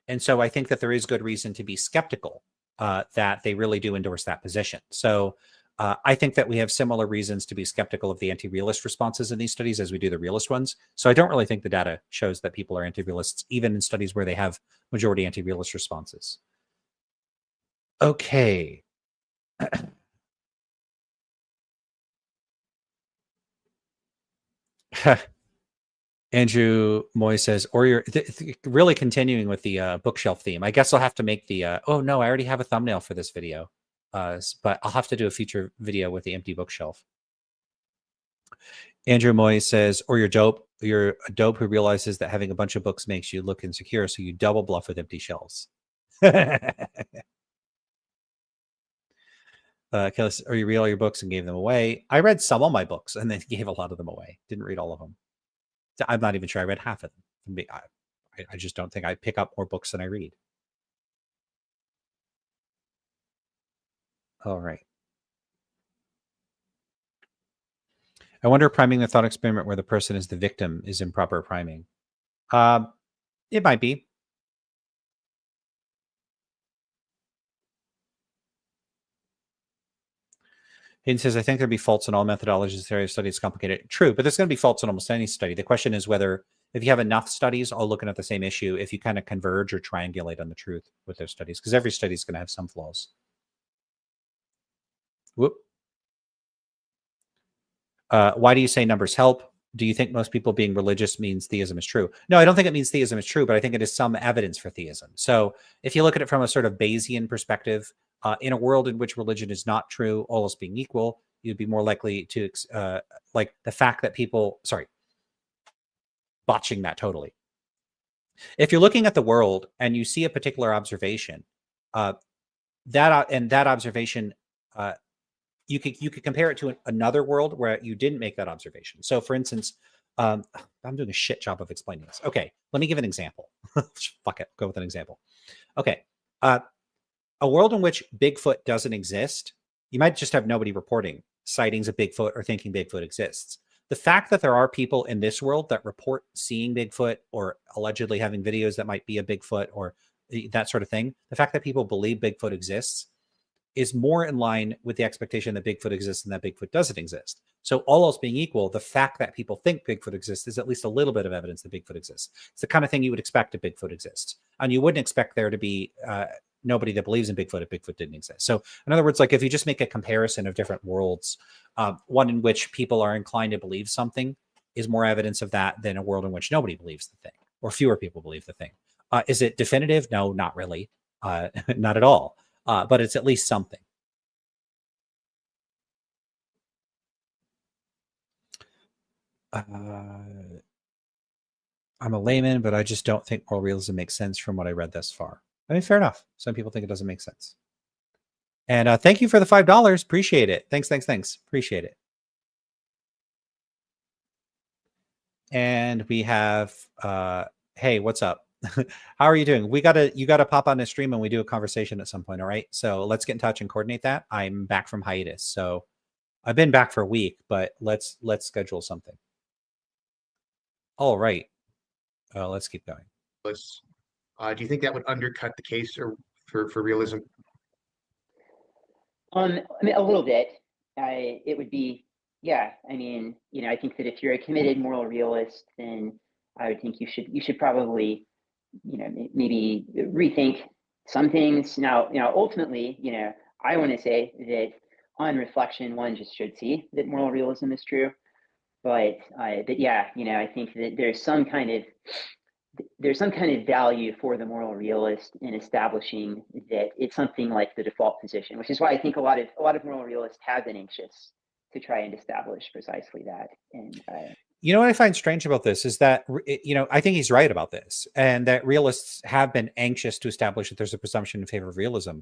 And so I think that there is good reason to be skeptical that they really do endorse that position. So I think that we have similar reasons to be skeptical of the anti-realist responses in these studies as we do the realist ones. So I don't really think the data shows that people are anti-realists, even in studies where they have majority anti-realist responses. Okay. Andrew Moy says, or you're really continuing with the bookshelf theme. I guess I'll have to make the, oh no, I already have a thumbnail for this video. But I'll have to do a future video with the empty bookshelf. Andrew Moy says, or you're dope. You're a dope who realizes that having a bunch of books makes you look insecure, so you double bluff with empty shelves. Kelly, or you read all your books and gave them away. I read some of my books and then gave a lot of them away. Didn't read all of them. I'm not even sure I read half of them. I just don't think I pick up more books than I read. All right. I wonder if priming the thought experiment where the person is the victim is improper priming. It might be. Hayden says, I think there'd be faults in all methodologies. The area of study is complicated. True, but there's going to be faults in almost any study. The question is whether, if you have enough studies all looking at the same issue, if you kind of converge or triangulate on the truth with those studies, because every study is going to have some flaws. Whoop. Why do you say numbers help? Do you think most people being religious means theism is true? No, I don't think it means theism is true, but I think it is some evidence for theism. So if you look at it from a sort of Bayesian perspective, in a world in which religion is not true, all else being equal, you'd be more likely to, like the fact that people, botching that totally. If you're looking at the world and you see a particular observation, that observation, you could compare it to another world where you didn't make that observation. So for instance, I'm doing a shit job of explaining this. Okay, let me give an example. Fuck it, go with an example. Okay, a world in which Bigfoot doesn't exist, you might just have nobody reporting sightings of Bigfoot or thinking Bigfoot exists. The fact that there are people in this world that report seeing Bigfoot or allegedly having videos that might be a Bigfoot or that sort of thing, the fact that people believe Bigfoot exists is more in line with the expectation that Bigfoot exists and that Bigfoot doesn't exist. So all else being equal, the fact that people think Bigfoot exists is at least a little bit of evidence that Bigfoot exists. It's the kind of thing you would expect if Bigfoot exists. And you wouldn't expect there to be nobody that believes in Bigfoot if Bigfoot didn't exist. So in other words, like if you just make a comparison of different worlds, one in which people are inclined to believe something is more evidence of that than a world in which nobody believes the thing or fewer people believe the thing. Is it definitive? No, not really. Not at all. But it's at least something. I'm a layman, but I just don't think moral realism makes sense from what I read thus far. I mean, fair enough. Some people think it doesn't make sense. And thank you for the $5. Appreciate it. Thanks. Appreciate it. And we have, hey, what's up? How are you doing? You gotta pop on the stream and we do a conversation at some point. All right. So let's get in touch and coordinate that. I'm back from hiatus. So I've been back for a week, but let's schedule something. All right. Let's keep going. Do you think that would undercut the case for realism? I mean, a little bit. It would be, yeah. I mean, I think that if you're a committed moral realist, then I would think you should probably, maybe rethink some things. Now, ultimately, I want to say that on reflection, one just should see that moral realism is true. But yeah, I think that there's some kind of value for the moral realist in establishing that it's something like the default position, which is why I think a lot of moral realists have been anxious to try and establish precisely that. And what I find strange about this is that, I think he's right about this, and that realists have been anxious to establish that there's a presumption in favor of realism.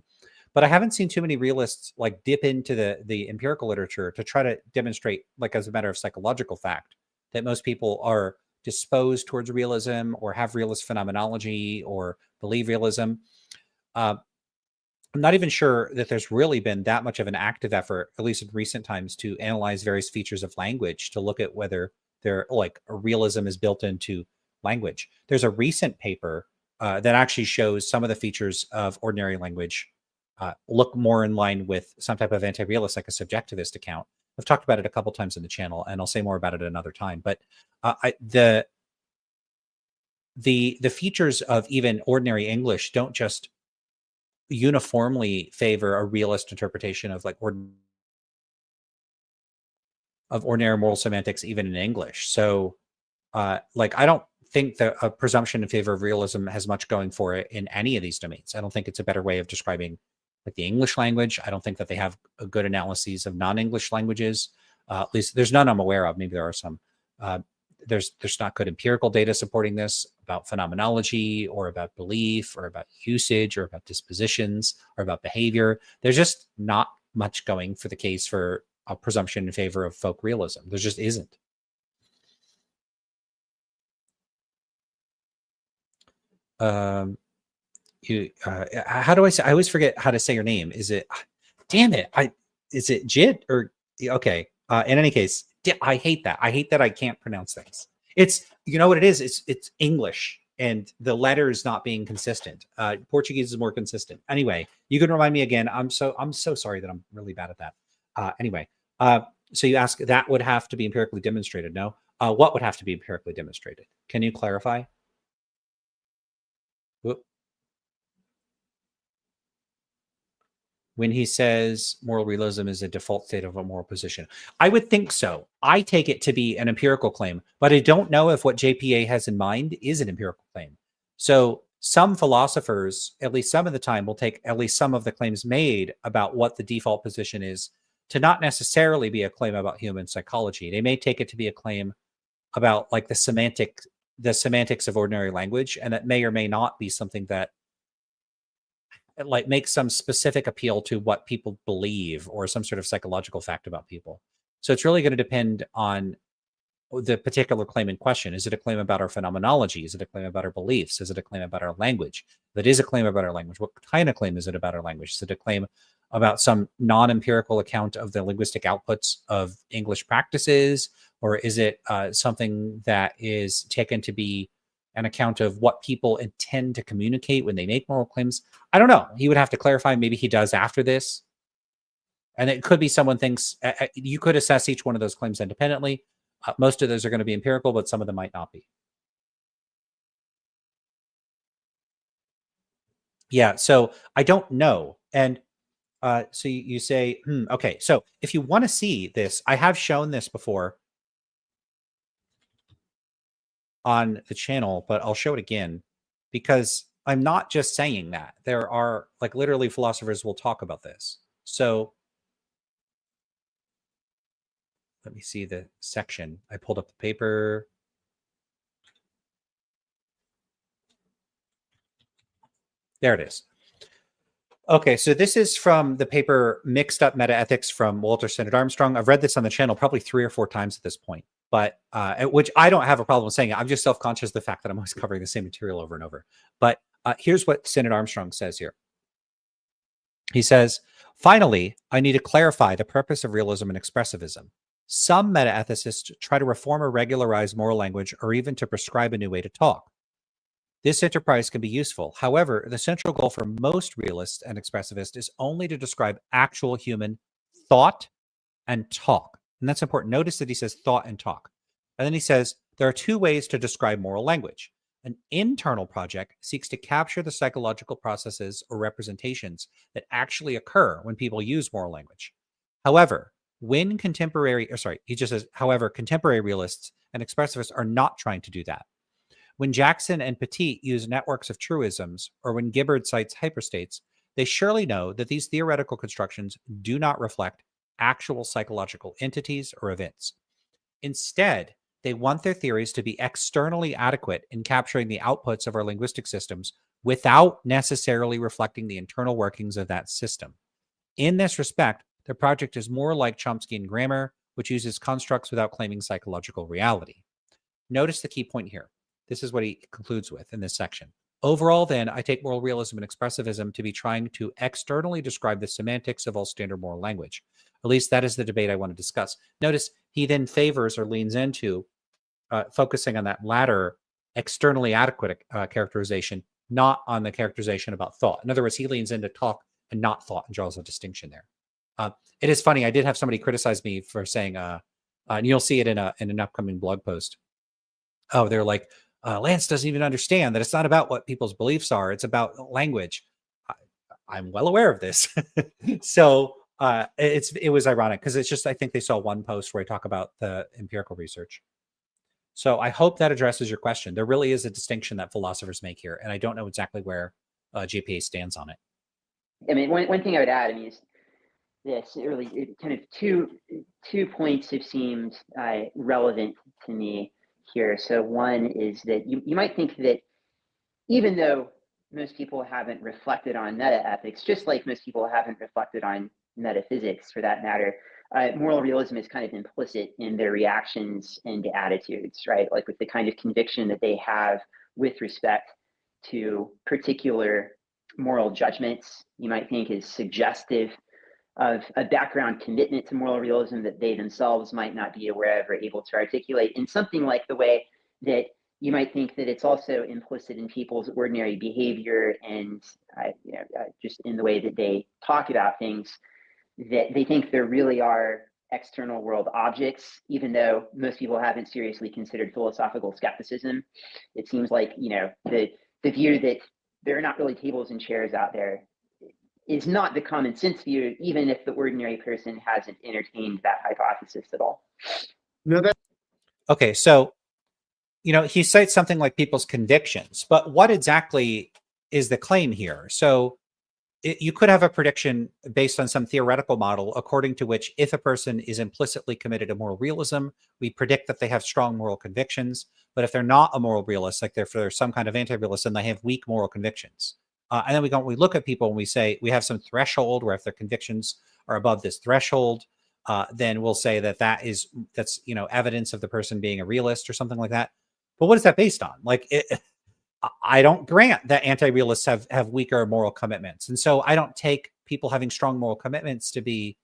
But I haven't seen too many realists like dip into the empirical literature to try to demonstrate, like as a matter of psychological fact, that most people are disposed towards realism or have realist phenomenology or believe realism. I'm not even sure that there's really been that much of an active effort, at least in recent times, to analyze various features of language to look at whether they're like a realism is built into language. There's a recent paper that actually shows some of the features of ordinary language look more in line with some type of anti-realist, like a subjectivist account. I've talked about it a couple times in the channel, and I'll say more about it another time. But the features of even ordinary English don't just uniformly favor a realist interpretation of like ordinary moral semantics, even in English. So, like, I don't think that a presumption in favor of realism has much going for it in any of these domains. I don't think it's a better way of describing like the English language. I don't think that they have a good analyses of non-English languages. At least there's none I'm aware of. Maybe there are some. There's not good empirical data supporting this about phenomenology or about belief or about usage or about dispositions or about behavior. There's just not much going for the case for a presumption in favor of folk realism. There just isn't. How do I say? I always forget how to say your name. Is it? Damn it! Is it Jit or okay? In any case, I hate that. I hate that I can't pronounce things. It's what it is. It's English and the letters not being consistent. Portuguese is more consistent. Anyway, you can remind me again. I'm so sorry that I'm really bad at that. Anyway, so you ask that would have to be empirically demonstrated. No, what would have to be empirically demonstrated? Can you clarify? Whoop. When he says moral realism is a default state of a moral position, I would think so. I take it to be an empirical claim, but I don't know if what JPA has in mind is an empirical claim. So some philosophers, at least some of the time, will take at least some of the claims made about what the default position is to not necessarily be a claim about human psychology. They may take it to be a claim about like the semantics of ordinary language, and it may or may not be something that like makes some specific appeal to what people believe or some sort of psychological fact about people. So it's really going to depend on the particular claim in question. Is it a claim about our phenomenology? Is it a claim about our beliefs? Is it a claim about our language? If it is a claim about our language, what kind of claim is it about our language? Is it a claim about some non-empirical account of the linguistic outputs of English practices? Or is it something that is taken to be an account of what people intend to communicate when they make moral claims? I don't know. He would have to clarify. Maybe he does after this. And it could be someone thinks you could assess each one of those claims independently. Most of those are going to be empirical, but some of them might not be. Yeah, so I don't know. And so you say, okay, so if you want to see this, I have shown this before on the channel, but I'll show it again because I'm not just saying that. There are like literally philosophers will talk about this. So let me see the section. I pulled up the paper. There it is. Okay, so this is from the paper Mixed Up Metaethics from Walter Stennard Armstrong. I've read this on the channel probably 3 or 4 times at this point, but which I don't have a problem saying. I'm just self-conscious of the fact that I'm always covering the same material over and over. But here's what Stennard Armstrong says here. He says, finally, I need to clarify the purpose of realism and expressivism. Some metaethicists try to reform or regularize moral language or even to prescribe a new way to talk. This enterprise can be useful. However, the central goal for most realists and expressivists is only to describe actual human thought and talk. And that's important. Notice that he says thought and talk. And then he says there are 2 ways to describe moral language. An internal project seeks to capture the psychological processes or representations that actually occur when people use moral language. However, When contemporary, or sorry, he just says, however, contemporary realists and expressivists are not trying to do that. When Jackson and Petit use networks of truisms, or when Gibbard cites hyperstates, they surely know that these theoretical constructions do not reflect actual psychological entities or events. Instead, they want their theories to be externally adequate in capturing the outputs of our linguistic systems without necessarily reflecting the internal workings of that system. In this respect, the project is more like Chomskyan grammar, which uses constructs without claiming psychological reality. Notice the key point here. This is what he concludes with in this section. Overall, then, I take moral realism and expressivism to be trying to externally describe the semantics of all standard moral language. At least that is the debate I want to discuss. Notice he then favors or leans into focusing on that latter externally adequate characterization, not on the characterization about thought. In other words, he leans into talk and not thought and draws a distinction there. It is funny. I did have somebody criticize me for saying, and you'll see it in an upcoming blog post. Oh, they're like, Lance doesn't even understand that it's not about what people's beliefs are. It's about language. I'm well aware of this. So it was ironic because it's just, I think they saw one post where I talk about the empirical research. So I hope that addresses your question. There really is a distinction that philosophers make here, and I don't know exactly where JPA stands on it. I mean, one thing I would add, I mean, is this kind of two points have seemed relevant to me here. So one is that you might think that even though most people haven't reflected on meta-ethics, just like most people haven't reflected on metaphysics for that matter, moral realism is kind of implicit in their reactions and attitudes, right? Like with the kind of conviction that they have with respect to particular moral judgments, you might think is suggestive of a background commitment to moral realism that they themselves might not be aware of or able to articulate in something like the way that you might think that it's also implicit in people's ordinary behavior and just in the way that they talk about things, that they think there really are external world objects, even though most people haven't seriously considered philosophical skepticism. It seems like, the view that there are not really tables and chairs out there is not the common sense view, even if the ordinary person hasn't entertained that hypothesis at all. No, that. Okay, so, he cites something like people's convictions, but what exactly is the claim here? So you could have a prediction based on some theoretical model, according to which if a person is implicitly committed to moral realism, we predict that they have strong moral convictions. But if they're not a moral realist, like they're some kind of anti-realist, then they have weak moral convictions. And then we look at people and we say we have some threshold where if their convictions are above this threshold, then we'll say that's evidence of the person being a realist or something like that. But what is that based on? Like, I don't grant that anti-realists have weaker moral commitments, and so I don't take people having strong moral commitments to be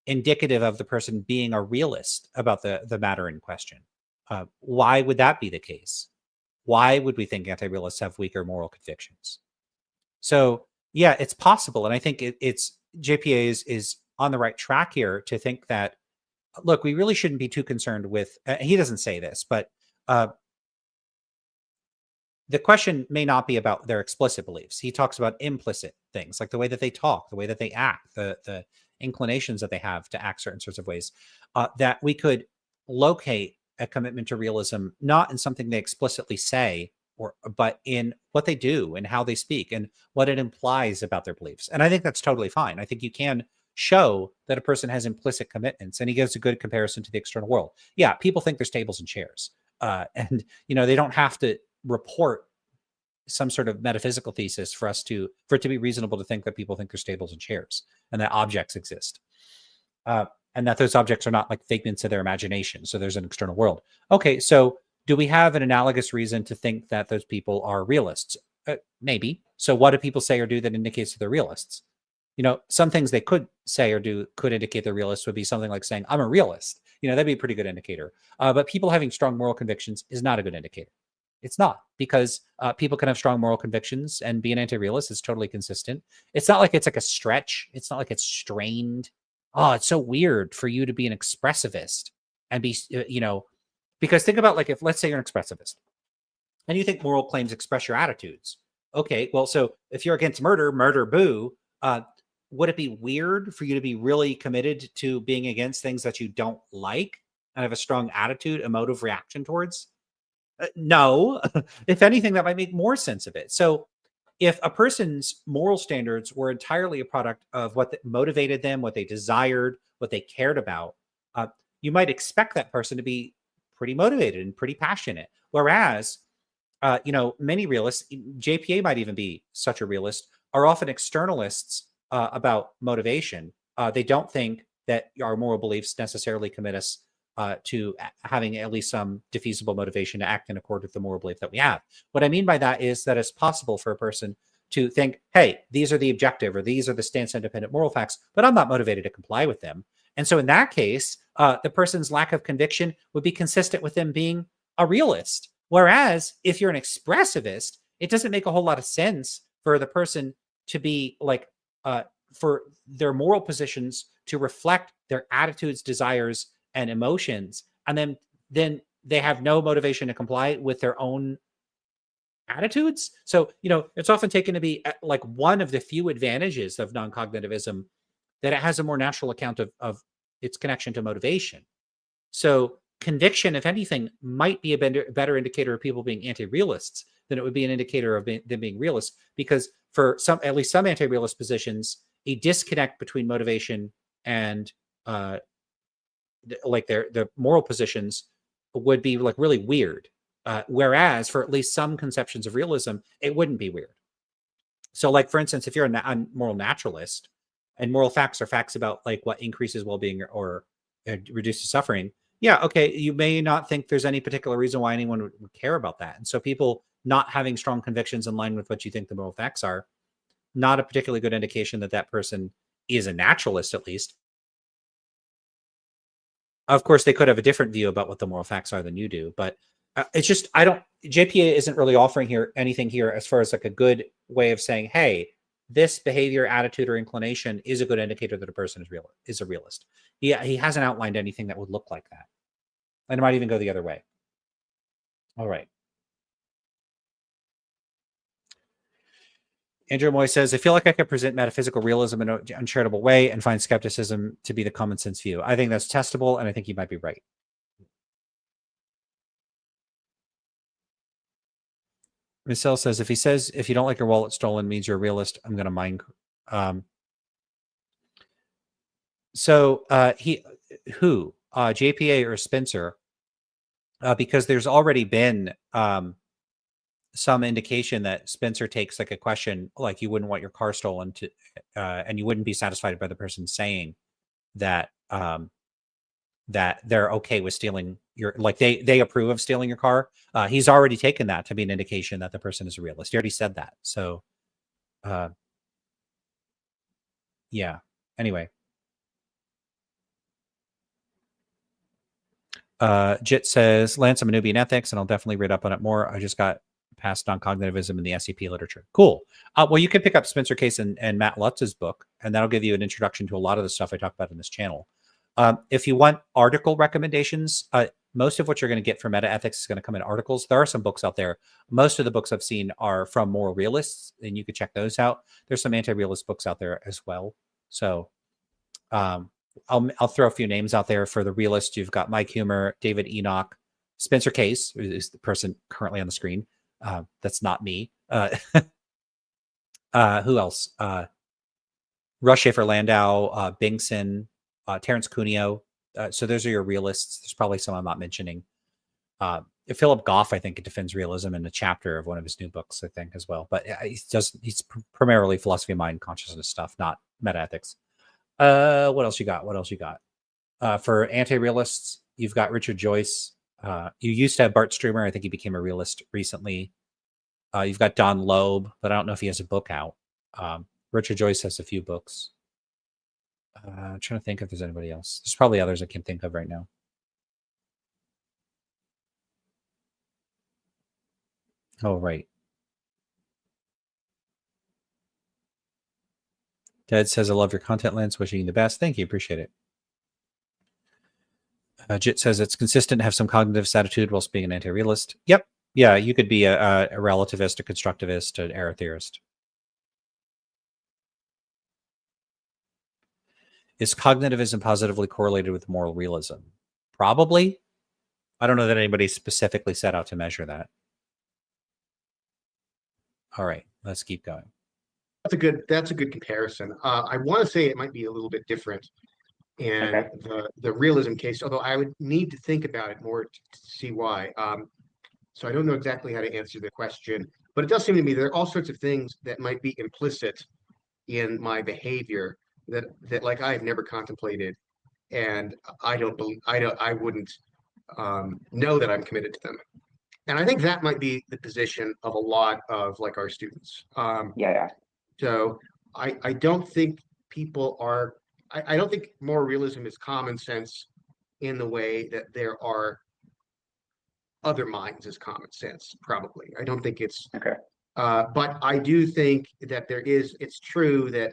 indicative of the person being a realist about the matter in question. Why would that be the case? Why would we think anti-realists have weaker moral convictions? So yeah, it's possible. And I think it's JPA is on the right track here to think that, look, we really shouldn't be too concerned with, he doesn't say this, but the question may not be about their explicit beliefs. He talks about implicit things, like the way that they talk, the way that they act, the inclinations that they have to act certain sorts of ways, that we could locate a commitment to realism, not in something they explicitly say, but in what they do and how they speak and what it implies about their beliefs. And I think that's totally fine. I think you can show that a person has implicit commitments, and he gives a good comparison to the external world. Yeah, people think there's tables and chairs, and they don't have to report some sort of metaphysical thesis for it to be reasonable to think that people think there's tables and chairs and that objects exist, and that those objects are not like figments of their imagination. So there's an external world. Okay, so do we have an analogous reason to think that those people are realists? Maybe. So what do people say or do that indicates that they're realists? Some things they could say or do could indicate they're realists would be something like saying, I'm a realist. That'd be a pretty good indicator. But people having strong moral convictions is not a good indicator. It's not, because people can have strong moral convictions and be an anti-realist. It's totally consistent. It's not like it's like a stretch. It's not like it's strained. Oh, it's so weird for you to be an expressivist and be, because think about, like, if let's say you're an expressivist and you think moral claims express your attitudes. Okay, well, so if you're against murder, boo, would it be weird for you to be really committed to being against things that you don't like and have a strong attitude, emotive reaction towards? No. If anything, that might make more sense of it. So if a person's moral standards were entirely a product of what motivated them, what they desired, what they cared about, you might expect that person to be pretty motivated and pretty passionate. Whereas, many realists, JPA might even be such a realist, are often externalists about motivation. They don't think that our moral beliefs necessarily commit us to having at least some defeasible motivation to act in accord with the moral belief that we have. What I mean by that is that it's possible for a person to think, hey, these are the objective or these are the stance independent moral facts, but I'm not motivated to comply with them. And so in that case, the person's lack of conviction would be consistent with them being a realist. Whereas if you're an expressivist, it doesn't make a whole lot of sense for the person to be like, for their moral positions to reflect their attitudes, desires, and emotions, and then they have no motivation to comply with their own attitudes. So it's often taken to be like one of the few advantages of non-cognitivism, that it has a more natural account of its connection to motivation. So conviction, if anything, might be a better indicator of people being anti-realists than it would be an indicator of them being realists, because for at least some anti-realist positions, a disconnect between motivation and like their moral positions would be like really weird. Whereas for at least some conceptions of realism, it wouldn't be weird. So like, for instance, if you're a moral naturalist and moral facts are facts about like what increases well-being or reduces suffering, yeah, okay, you may not think there's any particular reason why anyone would care about that. And so people not having strong convictions in line with what you think the moral facts are, not a particularly good indication that that person is a naturalist, at least. Of course, they could have a different view about what the moral facts are than you do, but it's just, JPA isn't really offering anything here as far as like a good way of saying, hey, this behavior, attitude, or inclination is a good indicator that a person is a realist. He hasn't outlined anything that would look like that. And it might even go the other way. All right. Andrew Moy says, I feel like I could present metaphysical realism in an uncharitable way and find skepticism to be the common sense view. I think that's testable, and I think you might be right. Michelle says, if he says, if you don't like your wallet stolen means you're a realist, I'm going to mind. JPA or Spencer? Because there's already been some indication that Spencer takes like a question, like you wouldn't want your car stolen to, and you wouldn't be satisfied by the person saying that, that they're okay with stealing your, like they approve of stealing your car. He's already taken that to be an indication that the person is a realist. He already said that. So, yeah, anyway. Jit says, Lance, I'm a newbie in ethics and I'll definitely read up on it more. I just got past non-cognitivism in the SCP literature. Cool. Well, you can pick up Spencer Case and Matt Lutz's book, and that'll give you an introduction to a lot of the stuff I talk about in this channel. If you want article recommendations, most of what you're going to get from meta ethics is going to come in articles. There are some books out there. Most of the books I've seen are from moral realists, and you could check those out. There's some anti-realist books out there as well. So I'll throw a few names out there for the realists. You've got Mike Humer, David Enoch, Spencer Case, who is the person currently on the screen. That's not me. Who else? Russ Schaefer Landau, Bingson, Terrence Cuneo. So those are your realists. There's probably some I'm not mentioning. Philip Goff, I think, defends realism in a chapter of one of his new books, I think, as well. But he's primarily philosophy of mind, consciousness stuff, not meta ethics. What else you got? For anti-realists, you've got Richard Joyce. You used to have Bart Strumer. I think he became a realist recently. You've got Don Loeb, but I don't know if he has a book out. Richard Joyce has a few books. I'm trying to think if there's anybody else. There's probably others I can think of right now. Oh, right. Ted says, I love your content, Lance. Wishing you the best. Thank you. Appreciate it. Jit says, it's consistent to have some cognitive attitude whilst being an anti-realist. Yep. Yeah, you could be a relativist, a constructivist, an error theorist. Is cognitivism positively correlated with moral realism? Probably. I don't know that anybody specifically set out to measure that. All right, let's keep going. That's a good comparison. I want to say it might be a little bit different in Okay. the realism case, although I would need to think about it more to see why. So I don't know exactly how to answer the question, but it does seem to me there are all sorts of things that might be implicit in my behavior that like I've never contemplated, and I wouldn't know that I'm committed to them. And I think that might be the position of a lot of like our students. Yeah. So I don't think people are, I don't think moral realism is common sense in the way that there are other minds as common sense, probably. I don't think it's, Okay. but I do think that it's true that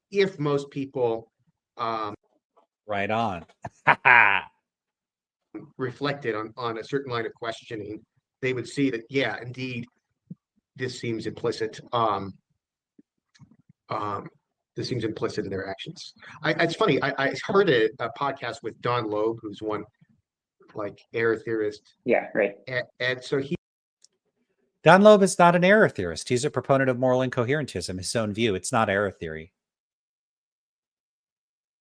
if most people Right on. reflected on a certain line of questioning, they would see that, yeah, indeed, this seems implicit. This seems implicit in their actions. It's funny. I heard a podcast with Don Loeb, who's one like error theorist, Yeah. Right. and so he Don Loeb is not an error theorist. He's a proponent of moral incoherentism, his own view. It's not error theory.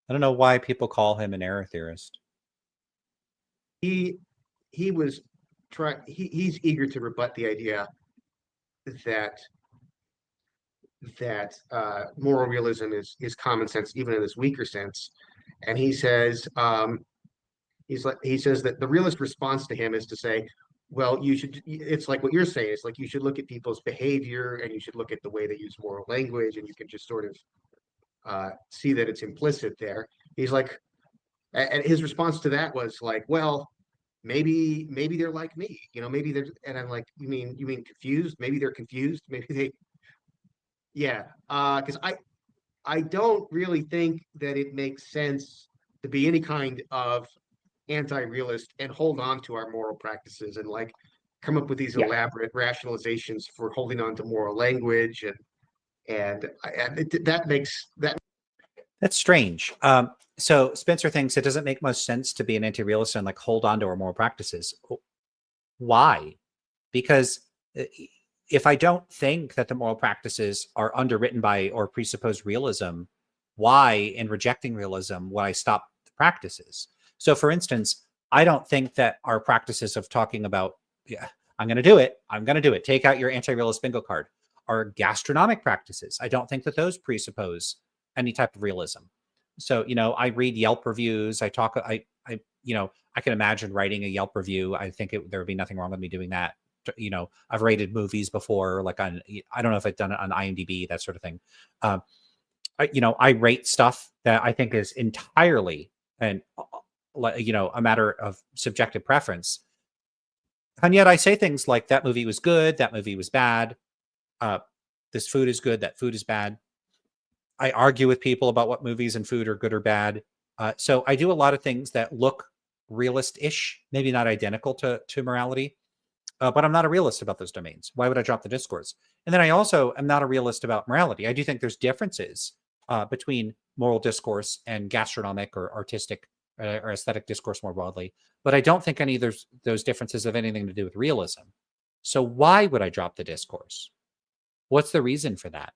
I don't know why people call him an error theorist. he was trying. He's eager to rebut the idea that moral realism is common sense, even in this weaker sense. And he says he says that the realist response to him is to say, well, you should. It's like what you're saying. It's like you should look at people's behavior, and you should look at the way they use moral language, and you can just sort of see that it's implicit there. He's like, and his response to that was like, well, maybe they're like me, maybe they're. And I'm like, you mean confused? Maybe they're confused. Maybe they, yeah, because I don't really think that it makes sense to be any kind of anti-realist and hold on to our moral practices and like come up with these Yeah. elaborate rationalizations for holding on to moral language that makes that. That's strange. So Spencer thinks it doesn't make much sense to be an anti-realist and like hold on to our moral practices. Why? Because if I don't think that the moral practices are underwritten by or presuppose realism, why, in rejecting realism, would I stop the practices? So, for instance, I don't think that our practices of talking about, yeah, I'm going to do it. I'm going to do it. Take out your anti-realist bingo card. Our gastronomic practices, I don't think that those presuppose any type of realism. So, I read Yelp reviews. I can imagine writing a Yelp review. I think there would be nothing wrong with me doing that. I've rated movies before, like I don't know if I've done it on IMDb, that sort of thing. I rate stuff that I think is entirely a matter of subjective preference. And yet I say things like that movie was good, that movie was bad. This food is good, that food is bad. I argue with people about what movies and food are good or bad. So I do a lot of things that look realist-ish, maybe not identical to morality. But I'm not a realist about those domains. Why would I drop the discourse? And then I also am not a realist about morality. I do think there's differences between moral discourse and gastronomic or artistic or aesthetic discourse more broadly. But I don't think any of those differences have anything to do with realism. So why would I drop the discourse? What's the reason for that?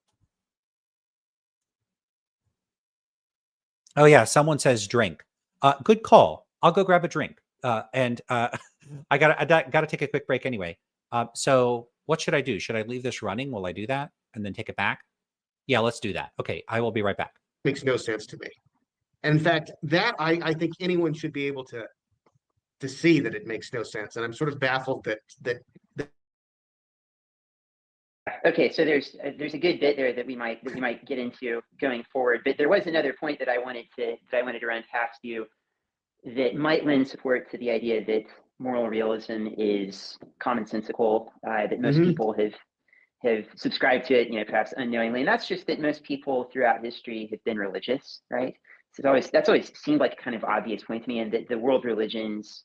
Oh yeah, someone says drink. Good call. I'll go grab a drink. I gotta take a quick break anyway. So what should I do? Should I leave this running? Will I do that and then take it back? Yeah, let's do that. Okay, I will be right back. Makes no sense to me. And in fact, that I think anyone should be able to see that it makes no sense. And I'm sort of baffled that Okay, so there's a good bit there that we might get into going forward. But there was another point that I wanted to run past you that might lend support to the idea that moral realism is commonsensical, that most people have subscribed to it, perhaps unknowingly. And that's just that most people throughout history have been religious, right? So that's always seemed like a kind of obvious point to me, and that the world religions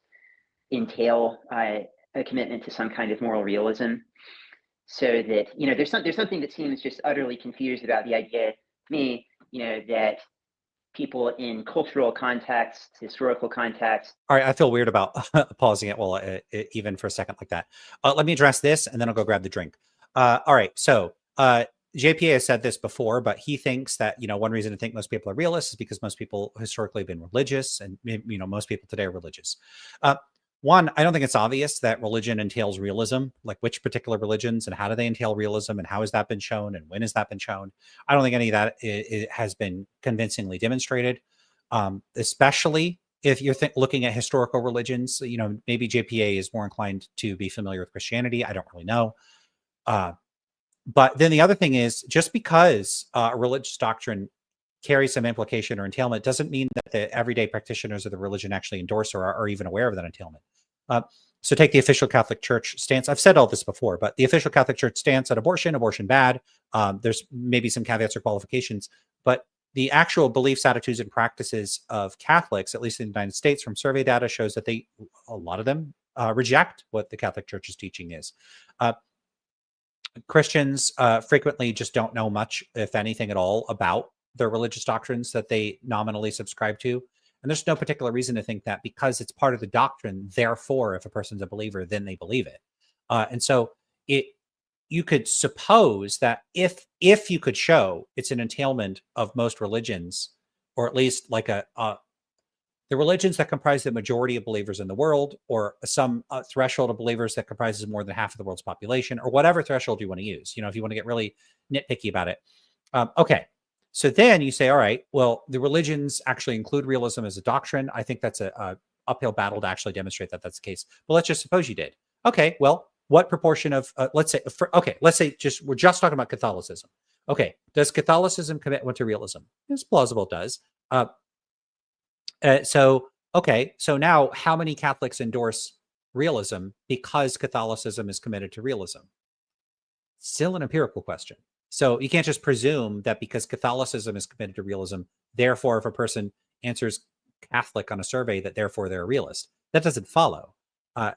entail a commitment to some kind of moral realism. So that, there's something that seems just utterly confused about the idea to me, that people in cultural context, historical context. All right, I feel weird about pausing it while even for a second like that. Let me address this, and then I'll go grab the drink. All right, so JPA has said this before, but he thinks that one reason to think most people are realists is because most people historically have been religious, and most people today are religious. One, I don't think it's obvious that religion entails realism, like which particular religions and how do they entail realism and how has that been shown and when has that been shown. I don't think any of that has been convincingly demonstrated, especially if you're looking at historical religions. Maybe JPA is more inclined to be familiar with Christianity. I don't really know. But then the other thing is, just because a religious doctrine carries some implication or entailment doesn't mean that the everyday practitioners of the religion actually endorse or are even aware of that entailment. So take the official Catholic Church stance. I've said all this before, but the official Catholic Church stance on abortion bad. There's maybe some caveats or qualifications, but the actual beliefs, attitudes, and practices of Catholics, at least in the United States, from survey data shows that a lot of them reject what the Catholic Church's teaching is. Christians frequently just don't know much, if anything at all, about their religious doctrines that they nominally subscribe to. And there's no particular reason to think that because it's part of the doctrine, therefore, if a person's a believer, then they believe it. And so you could suppose that if you could show it's an entailment of most religions, or at least like the religions that comprise the majority of believers in the world, or some threshold of believers that comprises more than half of the world's population, or whatever threshold you want to use, if you want to get really nitpicky about it. Okay. So then you say, all right, well, the religions actually include realism as a doctrine. I think that's a uphill battle to actually demonstrate that that's the case. But let's just suppose you did. Okay, well, what proportion of, let's say we're just talking about Catholicism. Okay, does Catholicism commit one to realism? It's plausible it does. So now how many Catholics endorse realism because Catholicism is committed to realism? Still an empirical question. So you can't just presume that because Catholicism is committed to realism, therefore, if a person answers Catholic on a survey, that therefore they're a realist. That doesn't follow. A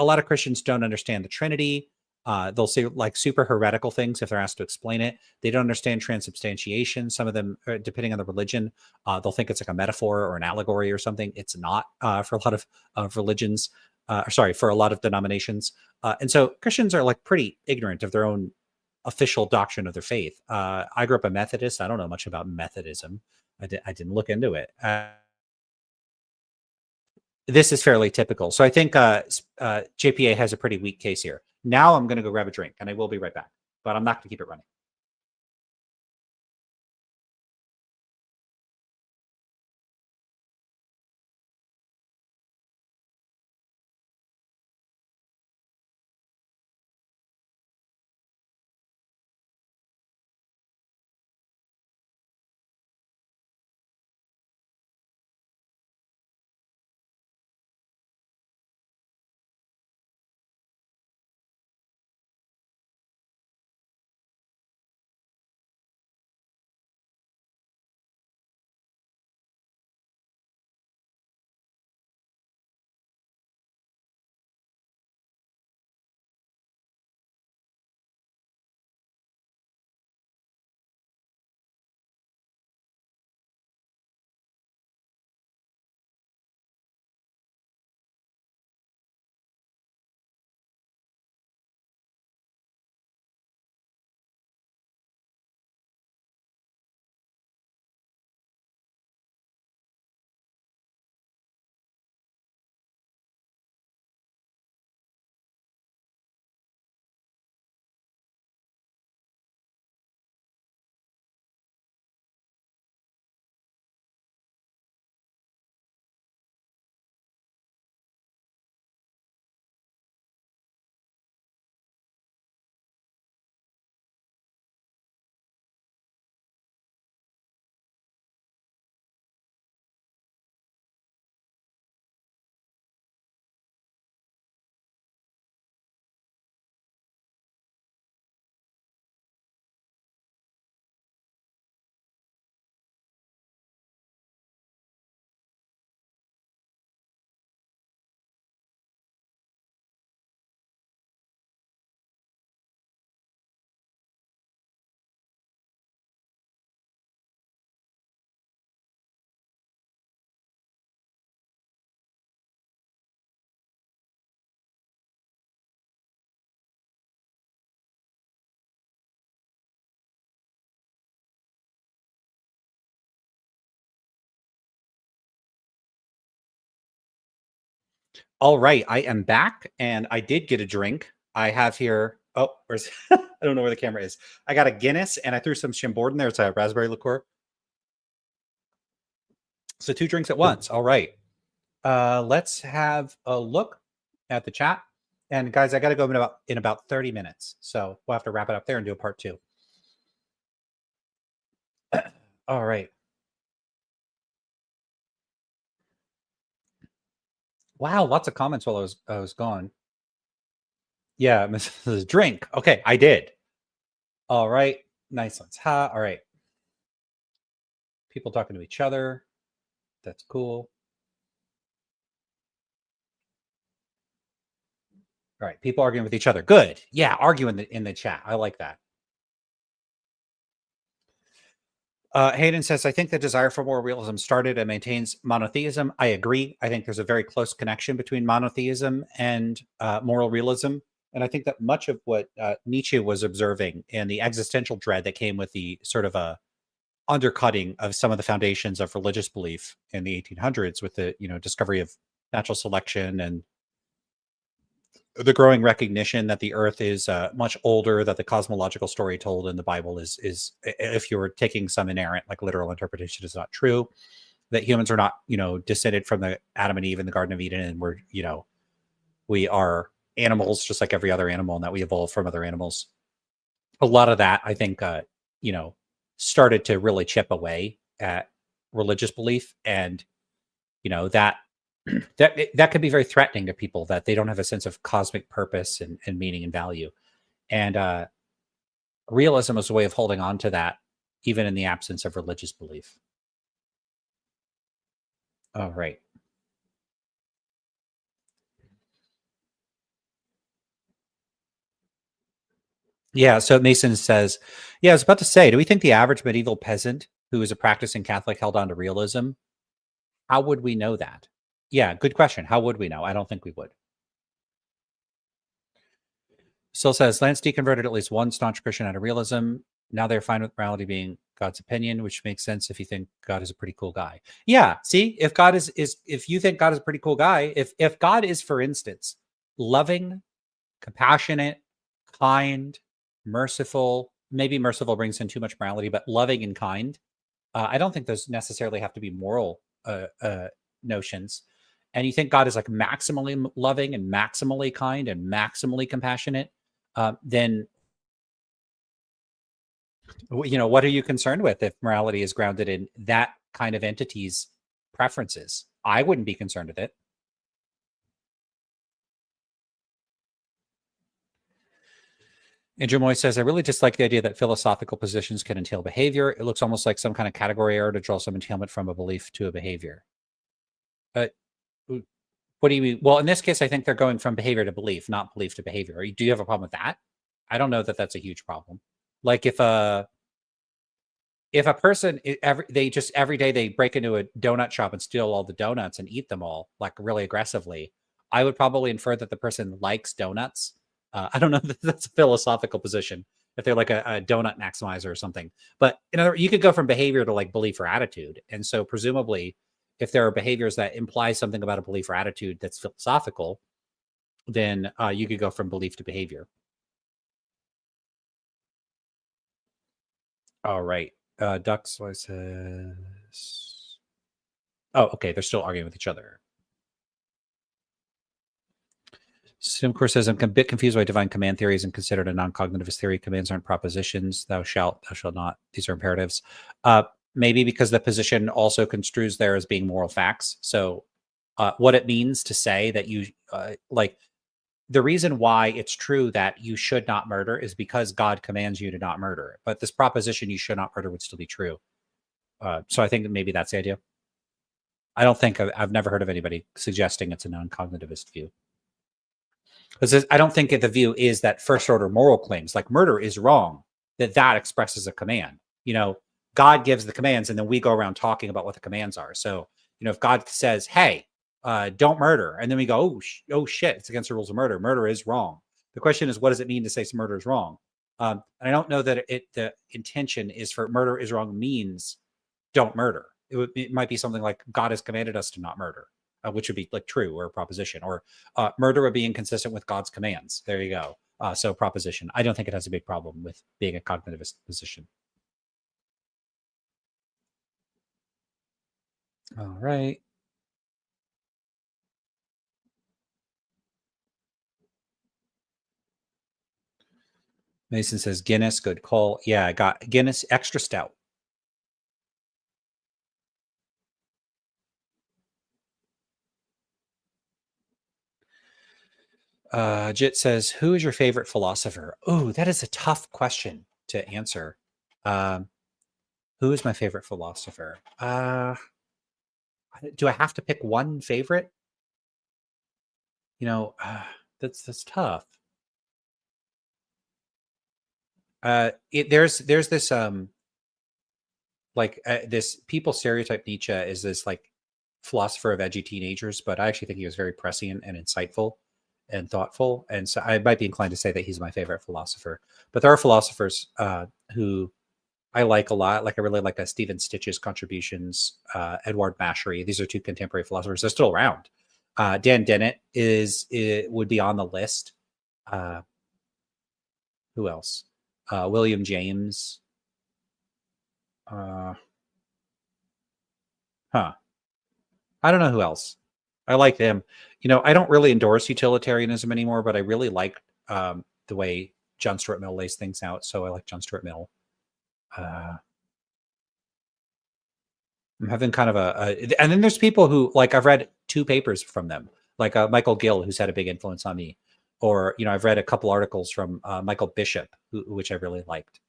lot of Christians don't understand the Trinity. They'll say like super heretical things if they're asked to explain it. They don't understand transubstantiation. Some of them, depending on the religion, they'll think it's like a metaphor or an allegory or something. It's not for a lot of religions. For a lot of denominations. And so Christians are like pretty ignorant of their own official doctrine of their faith. I grew up a Methodist. I don't know much about Methodism. I didn't look into it. This is fairly typical. So I think JPA has a pretty weak case here. Now I'm going to go grab a drink, and I will be right back. But I'm not going to keep it running. All right, I am back, and I did get a drink. I have here. Oh, where's? I don't know where the camera is. I got a Guinness, and I threw some Chambord in there. It's a raspberry liqueur. So 2 drinks at once. All right. Let's have a look at the chat. And guys, I got to go in about 30 minutes. So we'll have to wrap it up there and do a part 2. All right. Wow, lots of comments while I was gone. Yeah, Mrs. Drink. Okay, I did. All right. Nice ones. Ha. All right. People talking to each other. That's cool. All right. People arguing with each other. Good. Yeah, arguing in the chat. I like that. Hayden says, I think the desire for moral realism started and maintains monotheism. I agree. I think there's a very close connection between monotheism and moral realism. And I think that much of what Nietzsche was observing and the existential dread that came with the sort of a undercutting of some of the foundations of religious belief in the 1800s with the discovery of natural selection and the growing recognition that the earth is much older, that the cosmological story told in the Bible is if you were taking some inerrant, like literal interpretation, is not true, that humans are not, descended from the Adam and Eve in the Garden of Eden, and we are animals just like every other animal, and that we evolved from other animals. A lot of that, I think, started to really chip away at religious belief, and that could be very threatening to people, that they don't have a sense of cosmic purpose and meaning and value. And realism is a way of holding on to that, even in the absence of religious belief. All right. Yeah, so Mason says, yeah, I was about to say, do we think the average medieval peasant who is a practicing Catholic held on to realism? How would we know that? Yeah, good question. How would we know? I don't think we would. Still says, Lance deconverted at least one staunch Christian out of realism. Now they're fine with morality being God's opinion, which makes sense if you think God is a pretty cool guy. Yeah, see, if God is if you think God is a pretty cool guy, if God is, for instance, loving, compassionate, kind, merciful, maybe merciful brings in too much morality, but loving and kind, I don't think those necessarily have to be moral notions. And you think God is like maximally loving and maximally kind and maximally compassionate, then what are you concerned with if morality is grounded in that kind of entity's preferences? I wouldn't be concerned with it. Andrew Moy says, I really dislike the idea that philosophical positions can entail behavior. It looks almost like some kind of category error to draw some entailment from a belief to a behavior. What do you mean? Well, in this case, I think they're going from behavior to belief, not belief to behavior. Do you have a problem with that? I don't know that that's a huge problem. Like if a person every day they break into a donut shop and steal all the donuts and eat them all like really aggressively, I would probably infer that the person likes donuts. I don't know that that's a philosophical position if they're like a donut maximizer or something. But you could go from behavior to like belief or attitude. And so presumably, if there are behaviors that imply something about a belief or attitude that's philosophical, then you could go from belief to behavior. All right. Ducks says, oh, okay. They're still arguing with each other. Simcor says, I'm a bit confused why divine command theory isn't considered a non-cognitivist theory. Commands aren't propositions. Thou shalt not. These are imperatives. Maybe because the position also construes there as being moral facts. So what it means to say that you the reason why it's true that you should not murder is because God commands you to not murder. But this proposition, you should not murder, would still be true. So I think that maybe that's the idea. I don't think I've never heard of anybody suggesting it's a non-cognitivist view. Because I don't think the view is that first order moral claims like murder is wrong, that expresses a command. God gives the commands and then we go around talking about what the commands are. So, if God says, hey, don't murder, and then we go, oh shit, it's against the rules of murder. Murder is wrong. The question is, what does it mean to say murder is wrong? And I don't know that the intention is for murder is wrong means don't murder. It might be something like God has commanded us to not murder. which would be like true or a proposition, or murder would be inconsistent with God's commands. There you go. So proposition. I don't think it has a big problem with being a cognitivist position. All right. Mason says Guinness, good call. Yeah, I got Guinness extra stout. Jit says, who is your favorite philosopher? Oh, that is a tough question to answer. Who is my favorite philosopher? Do I have to pick one favorite? You know, that's tough. There's this this people stereotype Nietzsche as this like philosopher of edgy teenagers, but I actually think he was very prescient and insightful and thoughtful, and so I might be inclined to say that he's my favorite philosopher. But there are philosophers who I like a lot. Like I really like Stephen Stitch's contributions, Edward Mashery. These are two contemporary philosophers. They're still around. Dan Dennett would be on the list. Who else? William James. I don't know who else. I like them. You know, I don't really endorse utilitarianism anymore, but I really like the way John Stuart Mill lays things out. So I like John Stuart Mill. I'm having kind of and then there's people who like I've read 2 papers from them, like Michael Gill, who's had a big influence on me, or you know I've read a couple articles from Michael Bishop, which I really liked.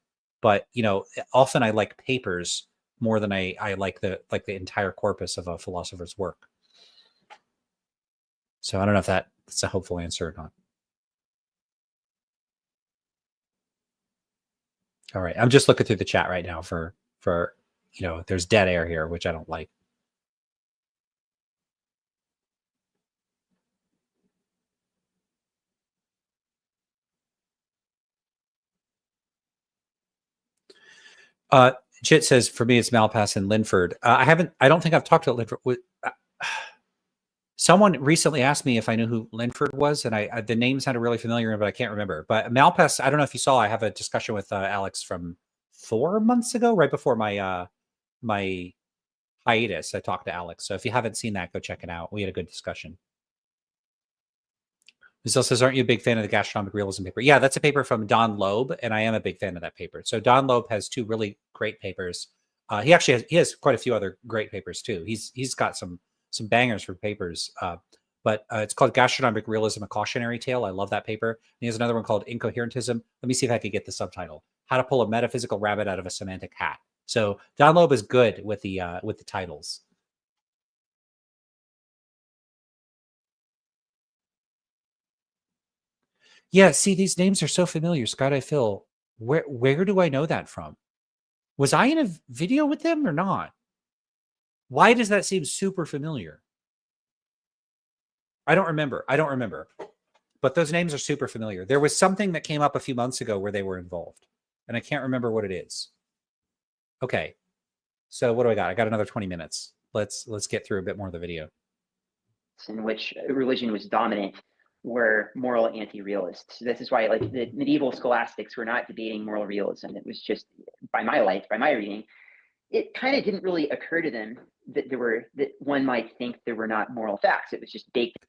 But you know, often I like papers more than I like the entire corpus of a philosopher's work. So I don't know if that's a hopeful answer or not. All right, I'm just looking through the chat right now for you know, there's dead air here, which I don't like. Chit says, for me, it's Malpass and Linford. I don't think I've talked to Linford. Someone recently asked me if I knew who Linford was, and the name sounded really familiar, but I can't remember. But Malpass, I don't know if you saw, I have a discussion with Alex from 4 months ago, right before my my hiatus. I talked to Alex. So if you haven't seen that, go check it out. We had a good discussion. Michelle says, aren't you a big fan of the gastronomic realism paper? Yeah, that's a paper from Don Loeb, and I am a big fan of that paper. So Don Loeb has 2 really great papers. He actually has quite a few other great papers too. He's got some bangers for papers. But it's called Gastronomic Realism, a Cautionary Tale. I love that paper. And he has another one called Incoherentism. Let me see if I could get the subtitle. How to Pull a Metaphysical Rabbit Out of a Semantic Hat. So Don Loeb is good with the titles. Yeah, see, these names are so familiar. Scott, I feel, where do I know that from? Was I in a video with them or not? Why does that seem super familiar? I don't remember. But those names are super familiar. There was something that came up a few months ago where they were involved, and I can't remember what it is. Okay, so what do I got? I got another 20 minutes. Let's get through a bit more of the video. In which religion was dominant were moral anti-realists. This is why, like, the medieval scholastics were not debating moral realism. It was just, by my reading, it kind of didn't really occur to them that one might think there were not moral facts. It was just baked.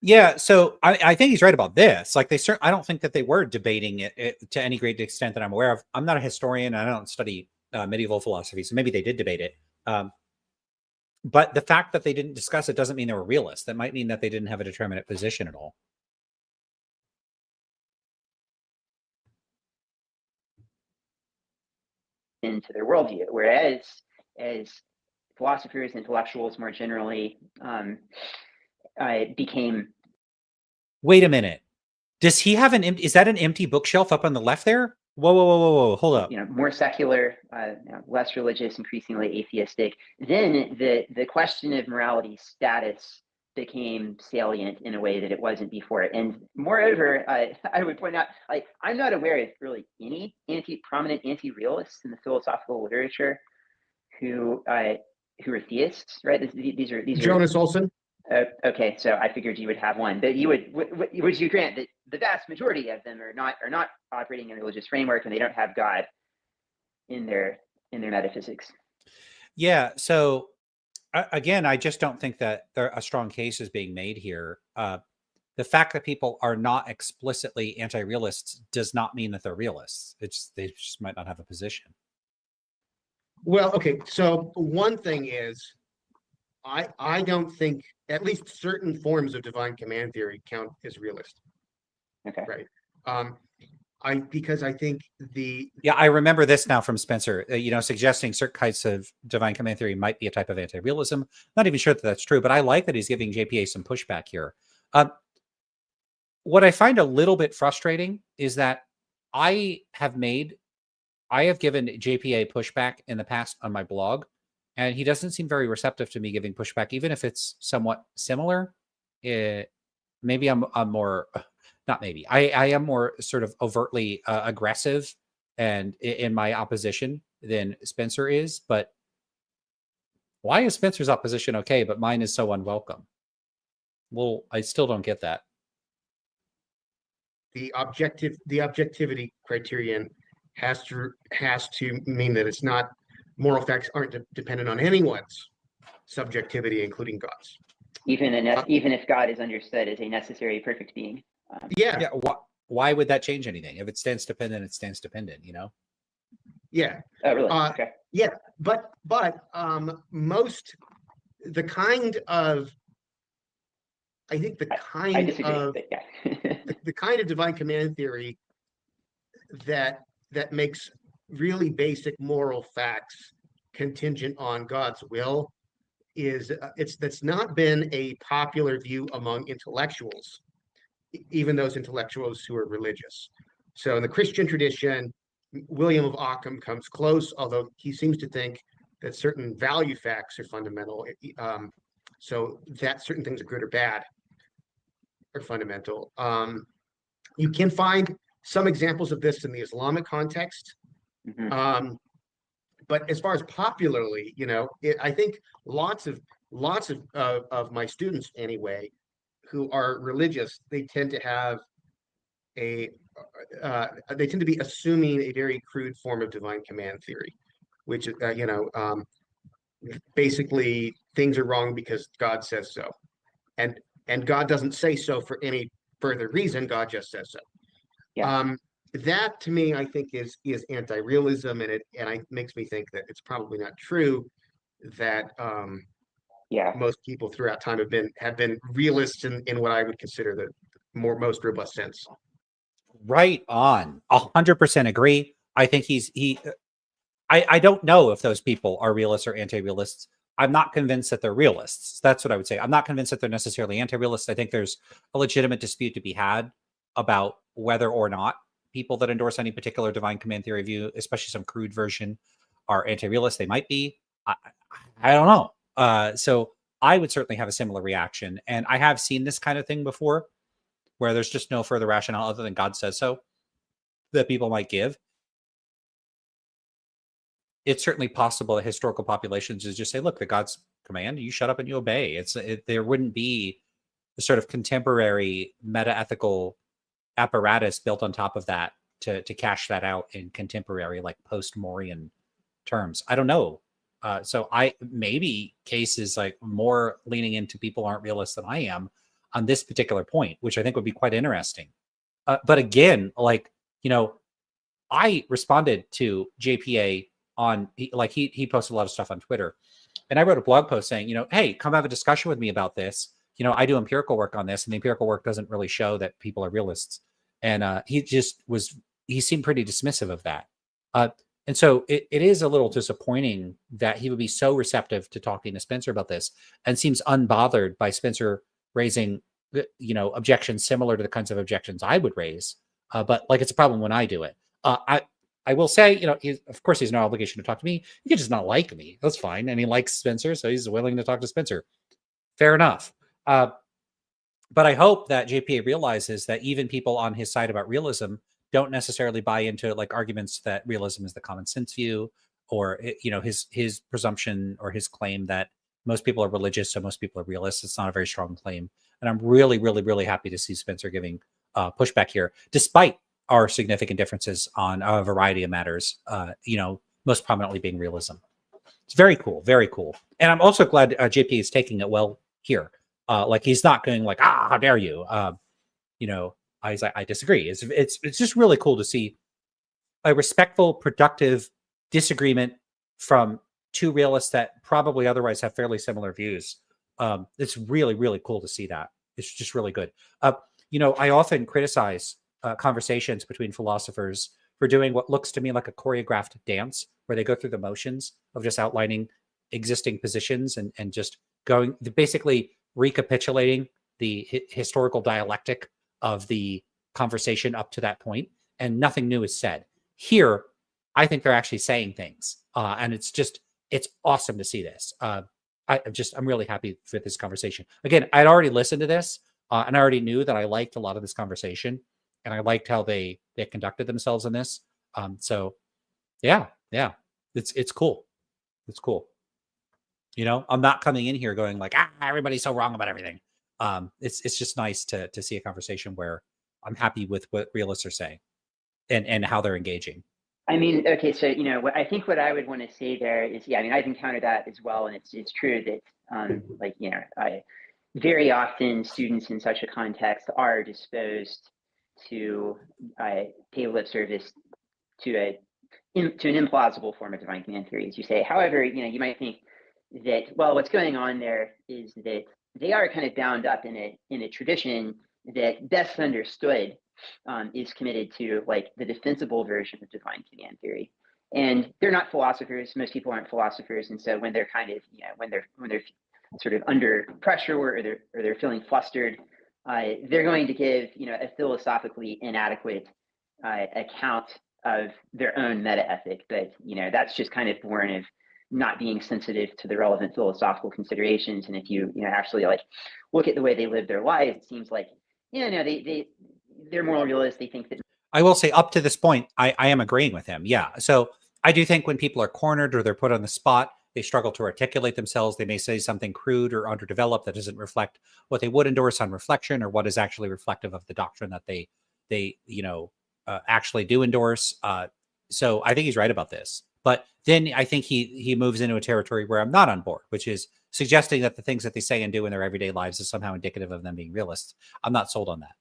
Yeah, so I think he's right about this. Like I don't think that they were debating it to any great extent that I'm aware of. I'm not a historian. I don't study medieval philosophy, so maybe they did debate it. But the fact that they didn't discuss it doesn't mean they were realists. That might mean that they didn't have a determinate position at all. Into their worldview, whereas as philosophers, intellectuals more generally became. Wait a minute. Does he have is that an empty bookshelf up on the left there? Whoa. Hold up. You know, more secular, less religious, increasingly atheistic. Then the question of morality status became salient in a way that it wasn't before. And moreover, I would point out, like, I'm not aware of really any prominent anti-realists in the philosophical literature who are theists, right? These are Jonas Olson. Okay, so I figured you would have one, but you would you grant that the vast majority of them are not operating in a religious framework and they don't have God in their metaphysics? Yeah. So again, I just don't think that a strong case is being made here. The fact that people are not explicitly anti-realists does not mean that they're realists. They just might not have a position. Well, okay. So one thing is, I don't think at least certain forms of divine command theory count as realist. Okay. Right. Because I think Yeah, I remember this now from Spencer, suggesting certain kinds of divine command theory might be a type of anti-realism. Not even sure that that's true, but I like that he's giving JPA some pushback here. What I find a little bit frustrating is that I have given JPA pushback in the past on my blog, and he doesn't seem very receptive to me giving pushback, even if it's somewhat similar. Maybe I'm more, not maybe, I am more sort of overtly aggressive and in my opposition than Spencer is. But why is Spencer's opposition okay, but mine is so unwelcome? Well, I still don't get that. the objectivity criterion has to mean that it's not, moral facts aren't dependent on anyone's subjectivity, including God's. Even if God is understood as a necessary perfect being. Yeah. Why would that change anything? If it stands dependent, it stands dependent, Yeah. Oh, really? Okay. Yeah, but most the kind of I think the kind I disagree, of but yeah. the kind of divine command theory that makes really basic moral facts contingent on God's will is that's not been a popular view among intellectuals, even those intellectuals who are religious. So in the Christian tradition, William of Ockham comes close, although he seems to think that certain value facts are fundamental. So that certain things are good or bad are fundamental. You can find some examples of this in the Islamic context. Mm-hmm. But as far as popularly, I think lots of my students anyway, who are religious, they tend to have they tend to be assuming a very crude form of divine command theory, which basically things are wrong because God says so, and God doesn't say so for any further reason. God just says so. Yeah. That to me, I think is anti-realism, and it makes me think that it's probably not true that most people throughout time have been realists in what I would consider the most robust sense. Right on. 100% agree. I think I don't know if those people are realists or anti-realists. I'm not convinced that they're realists. That's what I would say. I'm not convinced that they're necessarily anti-realists. I think there's a legitimate dispute to be had about whether or not people that endorse any particular divine command theory view, especially some crude version, are anti-realists. They might be. I don't know. So I would certainly have a similar reaction. And I have seen this kind of thing before, where there's just no further rationale other than God says so that people might give. It's certainly possible that historical populations is just say, look, the God's command, you shut up and you obey. There wouldn't be the sort of contemporary meta-ethical apparatus built on top of that to cash that out in contemporary, like post-Morian terms. I don't know. So maybe Case is like more leaning into people aren't realists than I am on this particular point, which I think would be quite interesting. But again, I responded to JPA on he posted a lot of stuff on Twitter, and I wrote a blog post saying, hey, come have a discussion with me about this. I do empirical work on this, and the empirical work doesn't really show that people are realists. And he seemed pretty dismissive of that. And so it is a little disappointing that he would be so receptive to talking to Spencer about this and seems unbothered by Spencer raising, objections similar to the kinds of objections I would raise. But it's a problem when I do it. I will say, of course, he's no obligation to talk to me. He could just not like me. That's fine. And he likes Spencer, so he's willing to talk to Spencer. Fair enough. But I hope that JPA realizes that even people on his side about realism don't necessarily buy into arguments that realism is the common sense view, or his presumption or his claim that most people are religious, so most people are realists. It's not a very strong claim. And I'm really, really, really happy to see Spencer giving pushback here, despite our significant differences on a variety of matters, most prominently being realism. It's very cool, very cool. And I'm also glad JPA is taking it well here. Like he's not going like, how dare you? I disagree. It's just really cool to see a respectful, productive disagreement from two realists that probably otherwise have fairly similar views. It's really, really cool to see that. It's just really good. I often criticize conversations between philosophers for doing what looks to me like a choreographed dance, where they go through the motions of just outlining existing positions and just going, basically recapitulating the historical dialectic of the conversation up to that point, and nothing new is said. Here, I think they're actually saying things, and it's awesome to see this. I'm really happy for this conversation. Again, I'd already listened to this, and I already knew that I liked a lot of this conversation, and I liked how they conducted themselves in this. So yeah, it's cool. It's cool. I'm not coming in here going like, everybody's so wrong about everything. It's just nice to see a conversation where I'm happy with what realists are saying and how they're engaging. I mean, okay, so I think what I would want to say there is, I've encountered that as well, and it's true that very often students in such a context are disposed to pay lip service to an implausible form of divine command theory, as you say. However, you might think that, well, what's going on there is that they are kind of bound up in a tradition that, best understood, is committed to like the defensible version of divine command theory. And they're not philosophers. Most people aren't philosophers, and so when they're kind of when they're sort of under pressure or they're feeling flustered, they're going to give a philosophically inadequate account of their own meta ethic. But that's just kind of born of not being sensitive to the relevant philosophical considerations. And if you actually like look at the way they live their lives, it seems like they're moral realists. They think that. I will say, up to this point, I am agreeing with him. Yeah. So I do think when people are cornered or they're put on the spot, they struggle to articulate themselves. They may say something crude or underdeveloped that doesn't reflect what they would endorse on reflection, or what is actually reflective of the doctrine that they actually do endorse. So I think he's right about this. But then I think he moves into a territory where I'm not on board, which is suggesting that the things that they say and do in their everyday lives is somehow indicative of them being realists. I'm not sold on that.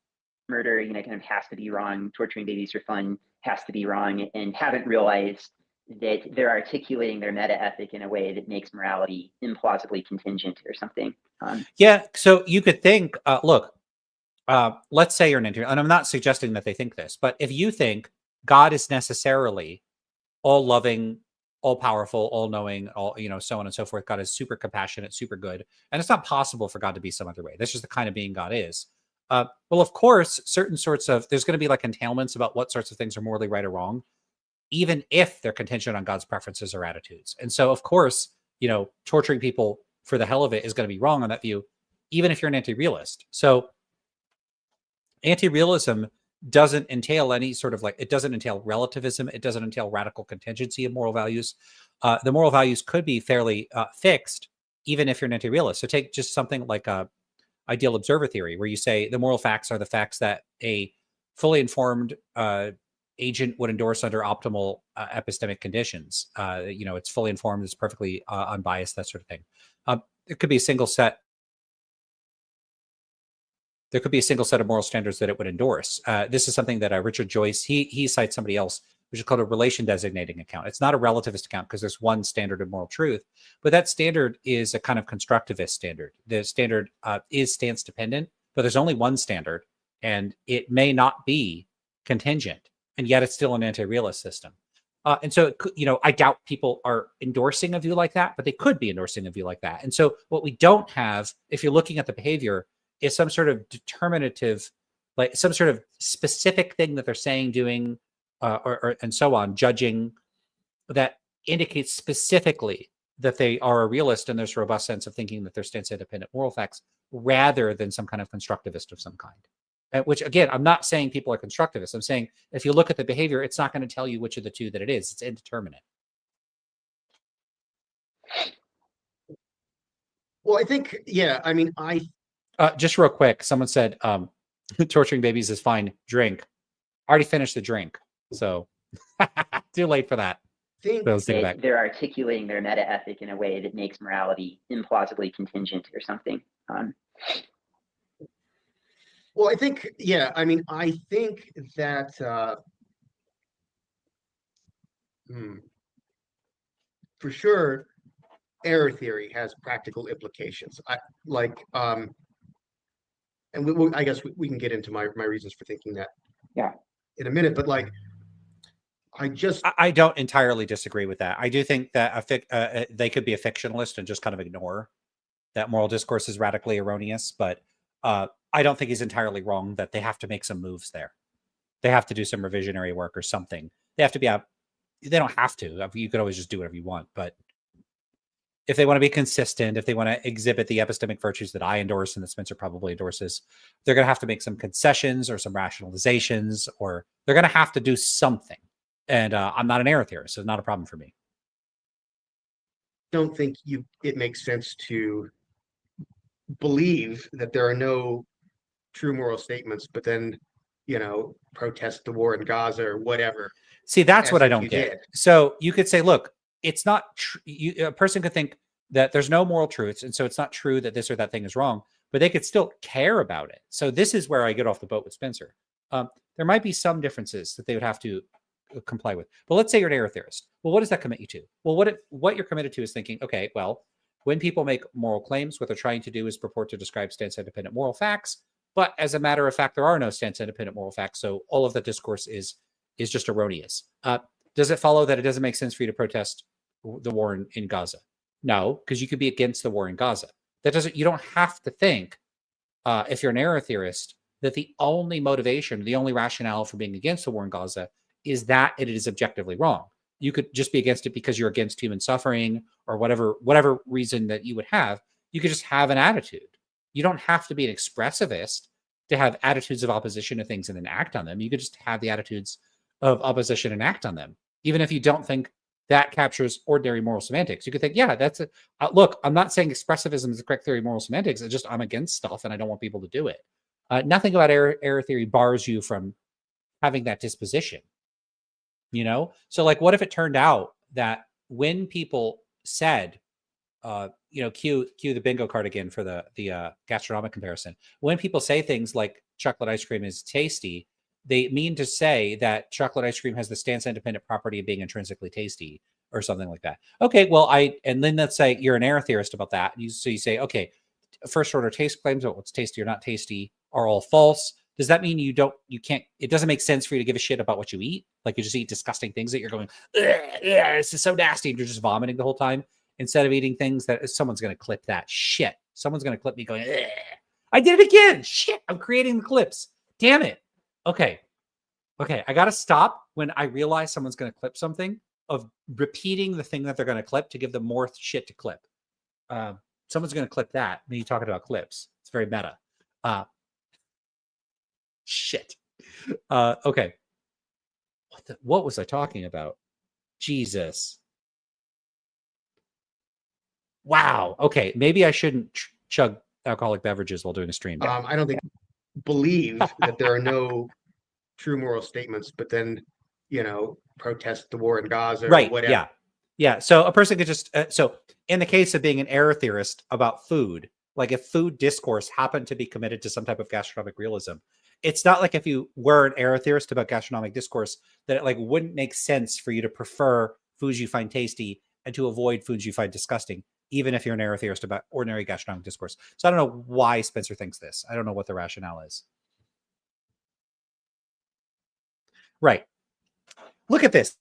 Murder, kind of has to be wrong. Torturing babies for fun has to be wrong, and haven't realized that they're articulating their meta ethic in a way that makes morality implausibly contingent or something. Yeah. So you could think, look, let's say you're an intern, and I'm not suggesting that they think this, but if you think God is necessarily all loving, all powerful, all knowing, all, so on and so forth, God is super compassionate, super good, and it's not possible for God to be some other way. That's just the kind of being God is. Well, of course, certain sorts of, there's going to be like entailments about what sorts of things are morally right or wrong, even if they're contingent on God's preferences or attitudes. And so, of course, torturing people for the hell of it is going to be wrong on that view, even if you're an anti-realist. So anti-realism doesn't entail any sort of it doesn't entail relativism. It doesn't entail radical contingency of moral values. The moral values could be fairly fixed, even if you're an anti-realist. So take just something like ideal observer theory, where you say the moral facts are the facts that a fully informed agent would endorse under optimal epistemic conditions. It's fully informed, it's perfectly unbiased, that sort of thing. It could be a single set. There could be a single set of moral standards that it would endorse. This is something that Richard Joyce, he cites somebody else, which is called a relation designating account. It's not a relativist account because there's one standard of moral truth, but that standard is a kind of constructivist standard. The standard is stance dependent, but there's only one standard, and it may not be contingent, and yet it's still an anti-realist system. And so, I doubt people are endorsing a view like that, but they could be endorsing a view like that. And so what we don't have, if you're looking at the behavior, is some sort of determinative, like some sort of specific thing that they're saying, doing, or and so on, judging, that indicates specifically that they are a realist and there's a robust sense of thinking that they're stance-independent moral facts, rather than some kind of constructivist of some kind. Which, again, I'm not saying people are constructivists. I'm saying if you look at the behavior, it's not going to tell you which of the two that it is. It's indeterminate. Well, I think, yeah, I mean, I Just real quick, someone said torturing babies is fine. Drink. Already finished the drink, so too late for that. think, So let's take it back. They're articulating their meta ethic in a way that makes morality implausibly contingent or something. well, I think, yeah, I mean, I think that, for sure, error theory has practical implications. I like, and I guess we can get into my reasons for thinking that, Yeah, in a minute. But like, I don't entirely disagree with that. I do think that they could be a fictionalist and just kind of ignore that moral discourse is radically erroneous. But I don't think he's entirely wrong that they have to make some moves there. They have to do some revisionary work or something. They have to be out. They don't have to. You could always just do whatever you want. But if they want to be consistent, if they want to exhibit the epistemic virtues that I endorse and that Spencer probably endorses, they're going to have to make some concessions or some rationalizations, or they're going to have to do something. And I'm not an error theorist, so it's not a problem for me. don't think it makes sense to believe that there are no true moral statements, but then, protest the war in Gaza or whatever. See, that's what I if don't you get. did. So you could say, look, it's not a person could think that there's no moral truths, and so it's not true that this or that thing is wrong, but they could still care about it. So this is where I get off the boat with Spencer. There might be some differences that they would have to comply with. But let's say you're an error theorist. Well, what does that commit you to? Well, what you're committed to is thinking, okay, well, when people make moral claims, what they're trying to do is purport to describe stance-independent moral facts. But as a matter of fact, there are no stance-independent moral facts. So all of the discourse is just erroneous. Does it follow that it doesn't make sense for you to protest the war in Gaza? No, because you could be against the war in Gaza. That doesn't. You don't have to think, if you're an error theorist, that the only motivation, the only rationale for being against the war in Gaza is that it is objectively wrong. You could just be against it because you're against human suffering or whatever reason that you would have. You could just have an attitude. You don't have to be an expressivist to have attitudes of opposition to things and then act on them. You could just have the attitudes of opposition and act on them, even if you don't think that captures ordinary moral semantics. You could think, yeah, that's it. Look, I'm not saying expressivism is the correct theory of moral semantics. It's just I'm against stuff and I don't want people to do it. Nothing about error theory bars you from having that disposition. So like, what if it turned out that when people said, cue the bingo card again for the gastronomic comparison. When people say things like chocolate ice cream is tasty, they mean to say that chocolate ice cream has the stance-independent property of being intrinsically tasty or something like that. Okay, well, and then let's say you're an error theorist about that. So you say, okay, first order taste claims about what's tasty or not tasty are all false. Does that mean you can't, it doesn't make sense for you to give a shit about what you eat? Like you just eat disgusting things that you're going, yeah, this is so nasty. And you're just vomiting the whole time instead of eating things that someone's going to clip that shit. Someone's going to clip me going, I did it again. Shit, I'm creating the clips. Damn it. Okay. I got to stop when I realize someone's going to clip something of repeating the thing that they're going to clip to give them more shit to clip. Someone's going to clip that. Me talking about clips. It's very meta. Shit. Okay. What was I talking about? Jesus. Wow. Okay. Maybe I shouldn't chug alcoholic beverages while doing a stream. I don't think believe that there are no true moral statements, but then, protest the war in Gaza or Right. whatever. Yeah. So a person could just, so in the case of being an error theorist about food, like if food discourse happened to be committed to some type of gastronomic realism, it's not like if you were an error theorist about gastronomic discourse that it like wouldn't make sense for you to prefer foods you find tasty and to avoid foods you find disgusting, even if you're an error theorist about ordinary gastronomic discourse. So I don't know why Spencer thinks this. I don't know what the rationale is. Right. Look at this.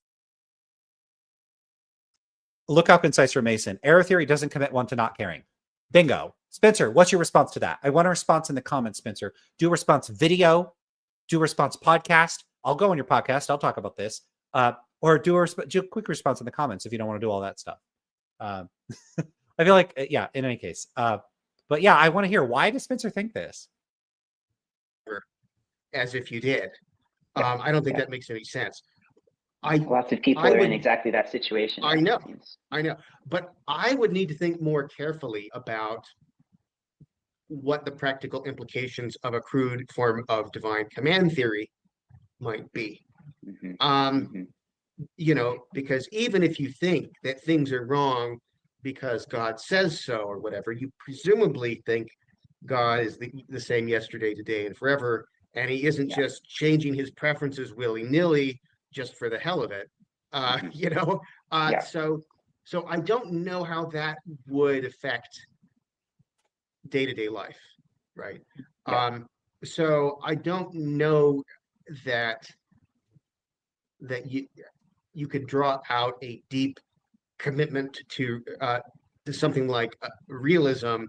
Look how concise you're, Mason. Error theory doesn't commit one to not caring. Bingo. Spencer, what's your response to that? I want a response in the comments, Spencer. Do a response video, do a response podcast. I'll go on your podcast. I'll talk about this. Or do a quick response in the comments if you don't want to do all that stuff. I feel like, yeah, in any case. But yeah, I want to hear, why does Spencer think this? As if you did. I don't think that makes any sense. Lots of people I are in would, exactly that situation. I It know, seems. I know, but I would need to think more carefully about what the practical implications of a crude form of divine command theory might be. Hmm. Um, Hmm. because even if you think that things are wrong because God says so or whatever, you presumably think God is the same yesterday, today, and forever, and he isn't Yeah. just changing his preferences willy-nilly just for the hell of it. Uh, Hmm. you know, uh, Yeah. so so I don't know how that would affect day-to-day life, right? Yeah. Um, so I don't know that that you could draw out a deep commitment to something like realism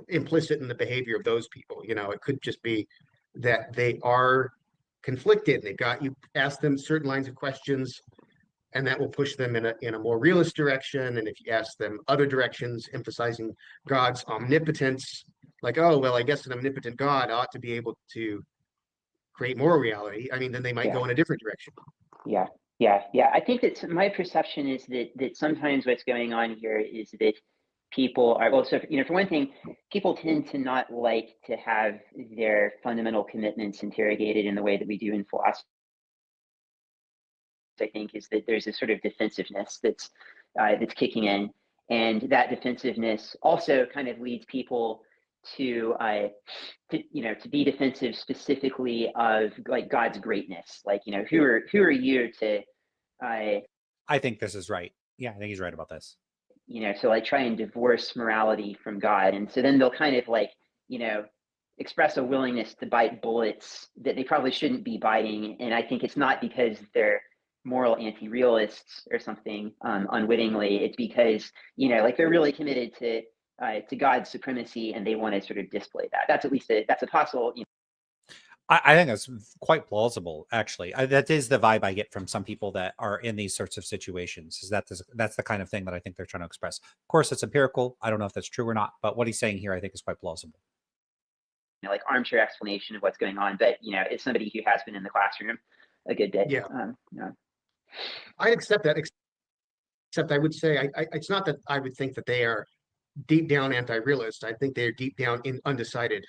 implicit in the behavior of those people. It could just be that they are conflicted. You ask them certain lines of questions, and that will push them in a more realist direction. And if you ask them other directions, emphasizing God's omnipotence, like, oh well, I guess an omnipotent God ought to be able to create more reality. I mean, then they might Yeah. go in a different direction. Yeah. Yeah. Yeah. I think that my perception is that sometimes what's going on here is that people are, well, so, for one thing, people tend to not like to have their fundamental commitments interrogated in the way that we do in philosophy. I think is that there's a sort of defensiveness that's kicking in, and that defensiveness also kind of leads people to to be defensive specifically of like God's greatness. Like, who are you to uh, I think this is right. Yeah, I think he's right about this. to like try and divorce morality from God, and so then they'll kind of like express a willingness to bite bullets that they probably shouldn't be biting. And I think it's not because they're moral anti-realists or something unwittingly. It's because like they're really committed to God's supremacy, and they want to sort of display that. That's at least that's a possible. I think that's quite plausible, actually. That is the vibe I get from some people that are in these sorts of situations. Is that that's the kind of thing that I think they're trying to express. Of course, it's empirical. I don't know if that's true or not, but what he's saying here, I think, is quite plausible. Like armchair explanation of what's going on, but it's somebody who has been in the classroom a good bit. Yeah, I accept that. Except I would say it's not that I would think that they are deep down anti-realist. I think they're deep down undecided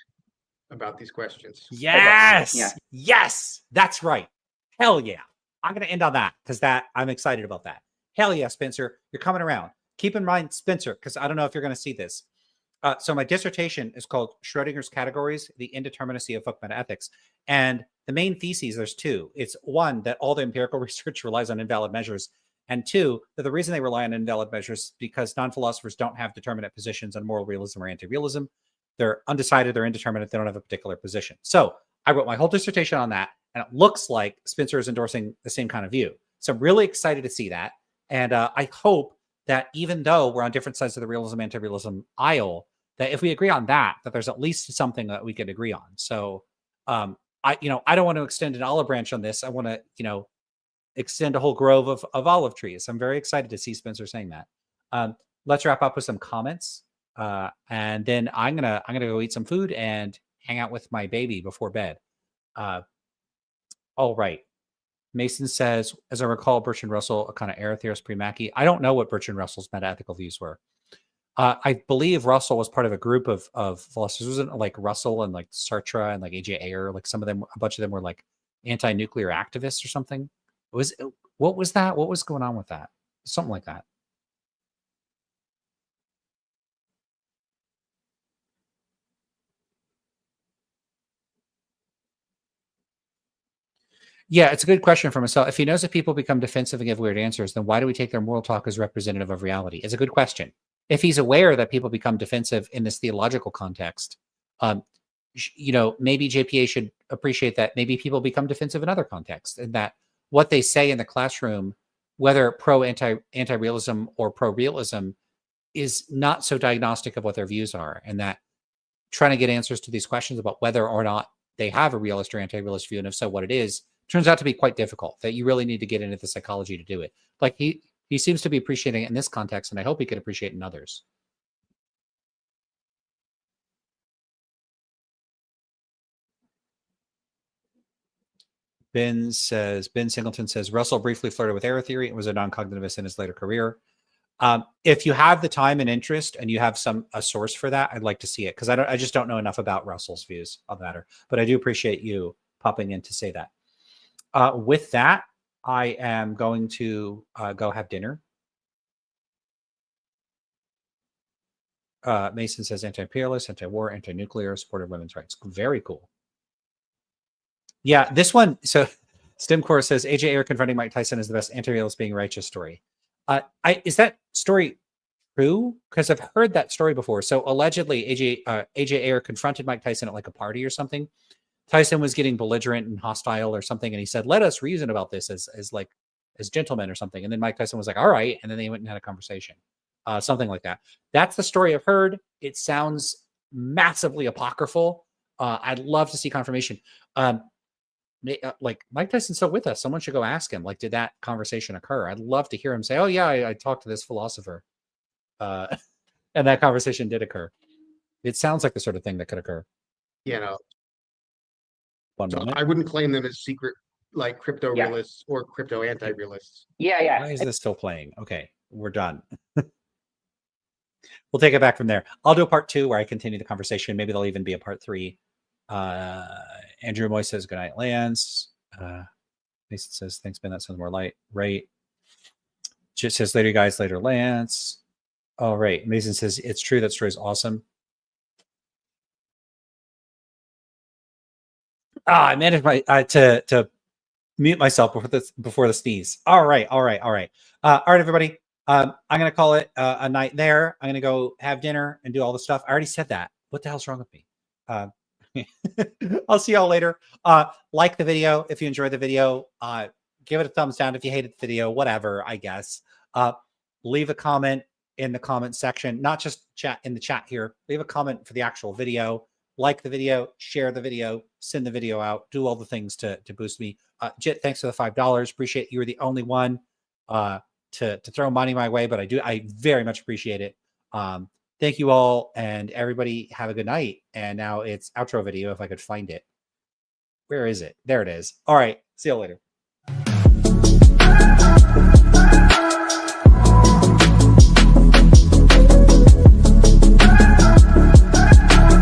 about these questions. Okay. Yeah. Yes, yes, that's right. Hell yeah! I'm gonna end on that because I'm excited about that. Hell yeah, Spencer, you're coming around. Keep in mind, Spencer, because I don't know if you're going to see this. So my dissertation is called Schrodinger's Categories: The Indeterminacy of Folk Metaethics, and the main theses, there's two. It's one, that all the empirical research relies on invalid measures, and two, that the reason they rely on invalid measures is because non-philosophers don't have determinate positions on moral realism or anti-realism. They're undecided, they're indeterminate, they don't have a particular position. So I wrote my whole dissertation on that, and it looks like Spencer is endorsing the same kind of view. So I'm really excited to see that. And I hope that even though we're on different sides of the realism, anti-realism aisle, that if we agree on that, that there's at least something that we could agree on. So I don't want to extend an olive branch on this. I want to, extend a whole grove of olive trees. I'm very excited to see Spencer saying that. Let's wrap up with some comments. And then I'm gonna go eat some food and hang out with my baby before bed. All right. Mason says, as I recall, Bertrand Russell, a kind of error theorist pre-Mackey. I don't know what Bertrand Russell's metaethical views were. I believe Russell was part of a group of philosophers. Wasn't like Russell and like Sartre and like A.J. Ayer, like some of them, a bunch of them were like anti-nuclear activists or something. What was that? What was going on with that? Something like that. Yeah, it's a good question for myself. If he knows that people become defensive and give weird answers, then why do we take their moral talk as representative of reality? It's a good question. If he's aware that people become defensive in this theological context, maybe JPA should appreciate that maybe people become defensive in other contexts, and that what they say in the classroom, whether anti-realism or pro-realism, is not so diagnostic of what their views are, and that trying to get answers to these questions about whether or not they have a realist or anti-realist view, and if so, what it is, turns out to be quite difficult. That you really need to get into the psychology to do it. Like he seems to be appreciating it in this context, and I hope he could appreciate it in others. Ben Singleton says Russell briefly flirted with error theory and was a non-cognitivist in his later career. If you have the time and interest and you have a source for that, I'd like to see it, because I just don't know enough about Russell's views on the matter. But I do appreciate you popping in to say that. With that, I am going to go have dinner. Mason says anti-imperialist, anti-war, anti-nuclear, supporter of women's rights. Very cool. Yeah, this one. So Stimcore says AJ Ayer confronting Mike Tyson is the best anti-realist being righteous story. Is that story true? Because I've heard that story before. So allegedly, AJ Ayer confronted Mike Tyson at like a party or something. Tyson was getting belligerent and hostile or something, and he said, "Let us reason about this as gentlemen or something." And then Mike Tyson was like, "All right," and then they went and had a conversation, something like that. That's the story I've heard. It sounds massively apocryphal. I'd love to see confirmation. Like Mike Tyson's still with us. Someone should go ask him. Like, did that conversation occur? I'd love to hear him say, "Oh yeah, I talked to this philosopher," and that conversation did occur. It sounds like the sort of thing that could occur. You know, One so moment. I wouldn't claim them as secret like crypto realists or crypto anti-realists. Yeah. Why is this still playing? Okay, we're done. We'll take it back from there. I'll do a part 2 where I continue the conversation. Maybe there'll even be a part 3. Andrew Moy says, "Good night, Lance." Mason says, "Thanks, Ben. That sounds more light." Right. Just says, "Later, guys. Later, Lance." All right. Mason says, "It's true. That story is awesome." I managed to mute myself before the sneeze. All right, everybody. I'm gonna call it a night there. I'm gonna go have dinner and do all the stuff. I already said that. What the hell's wrong with me? I'll see y'all later. Like the video if you enjoyed the video. Give it a thumbs down if you hated the video. Whatever, I guess. Leave a comment in the comment section, not just chat in the chat here. Leave a comment for the actual video. Like the video, share the video, send the video out, do all the things to boost me. Jit, thanks for the $5. Appreciate you. Were the only one to throw money my way, but I very much appreciate it. Thank you all, and everybody have a good night. And now it's outro video if I could find it. Where is it? There it is. All right. See you later.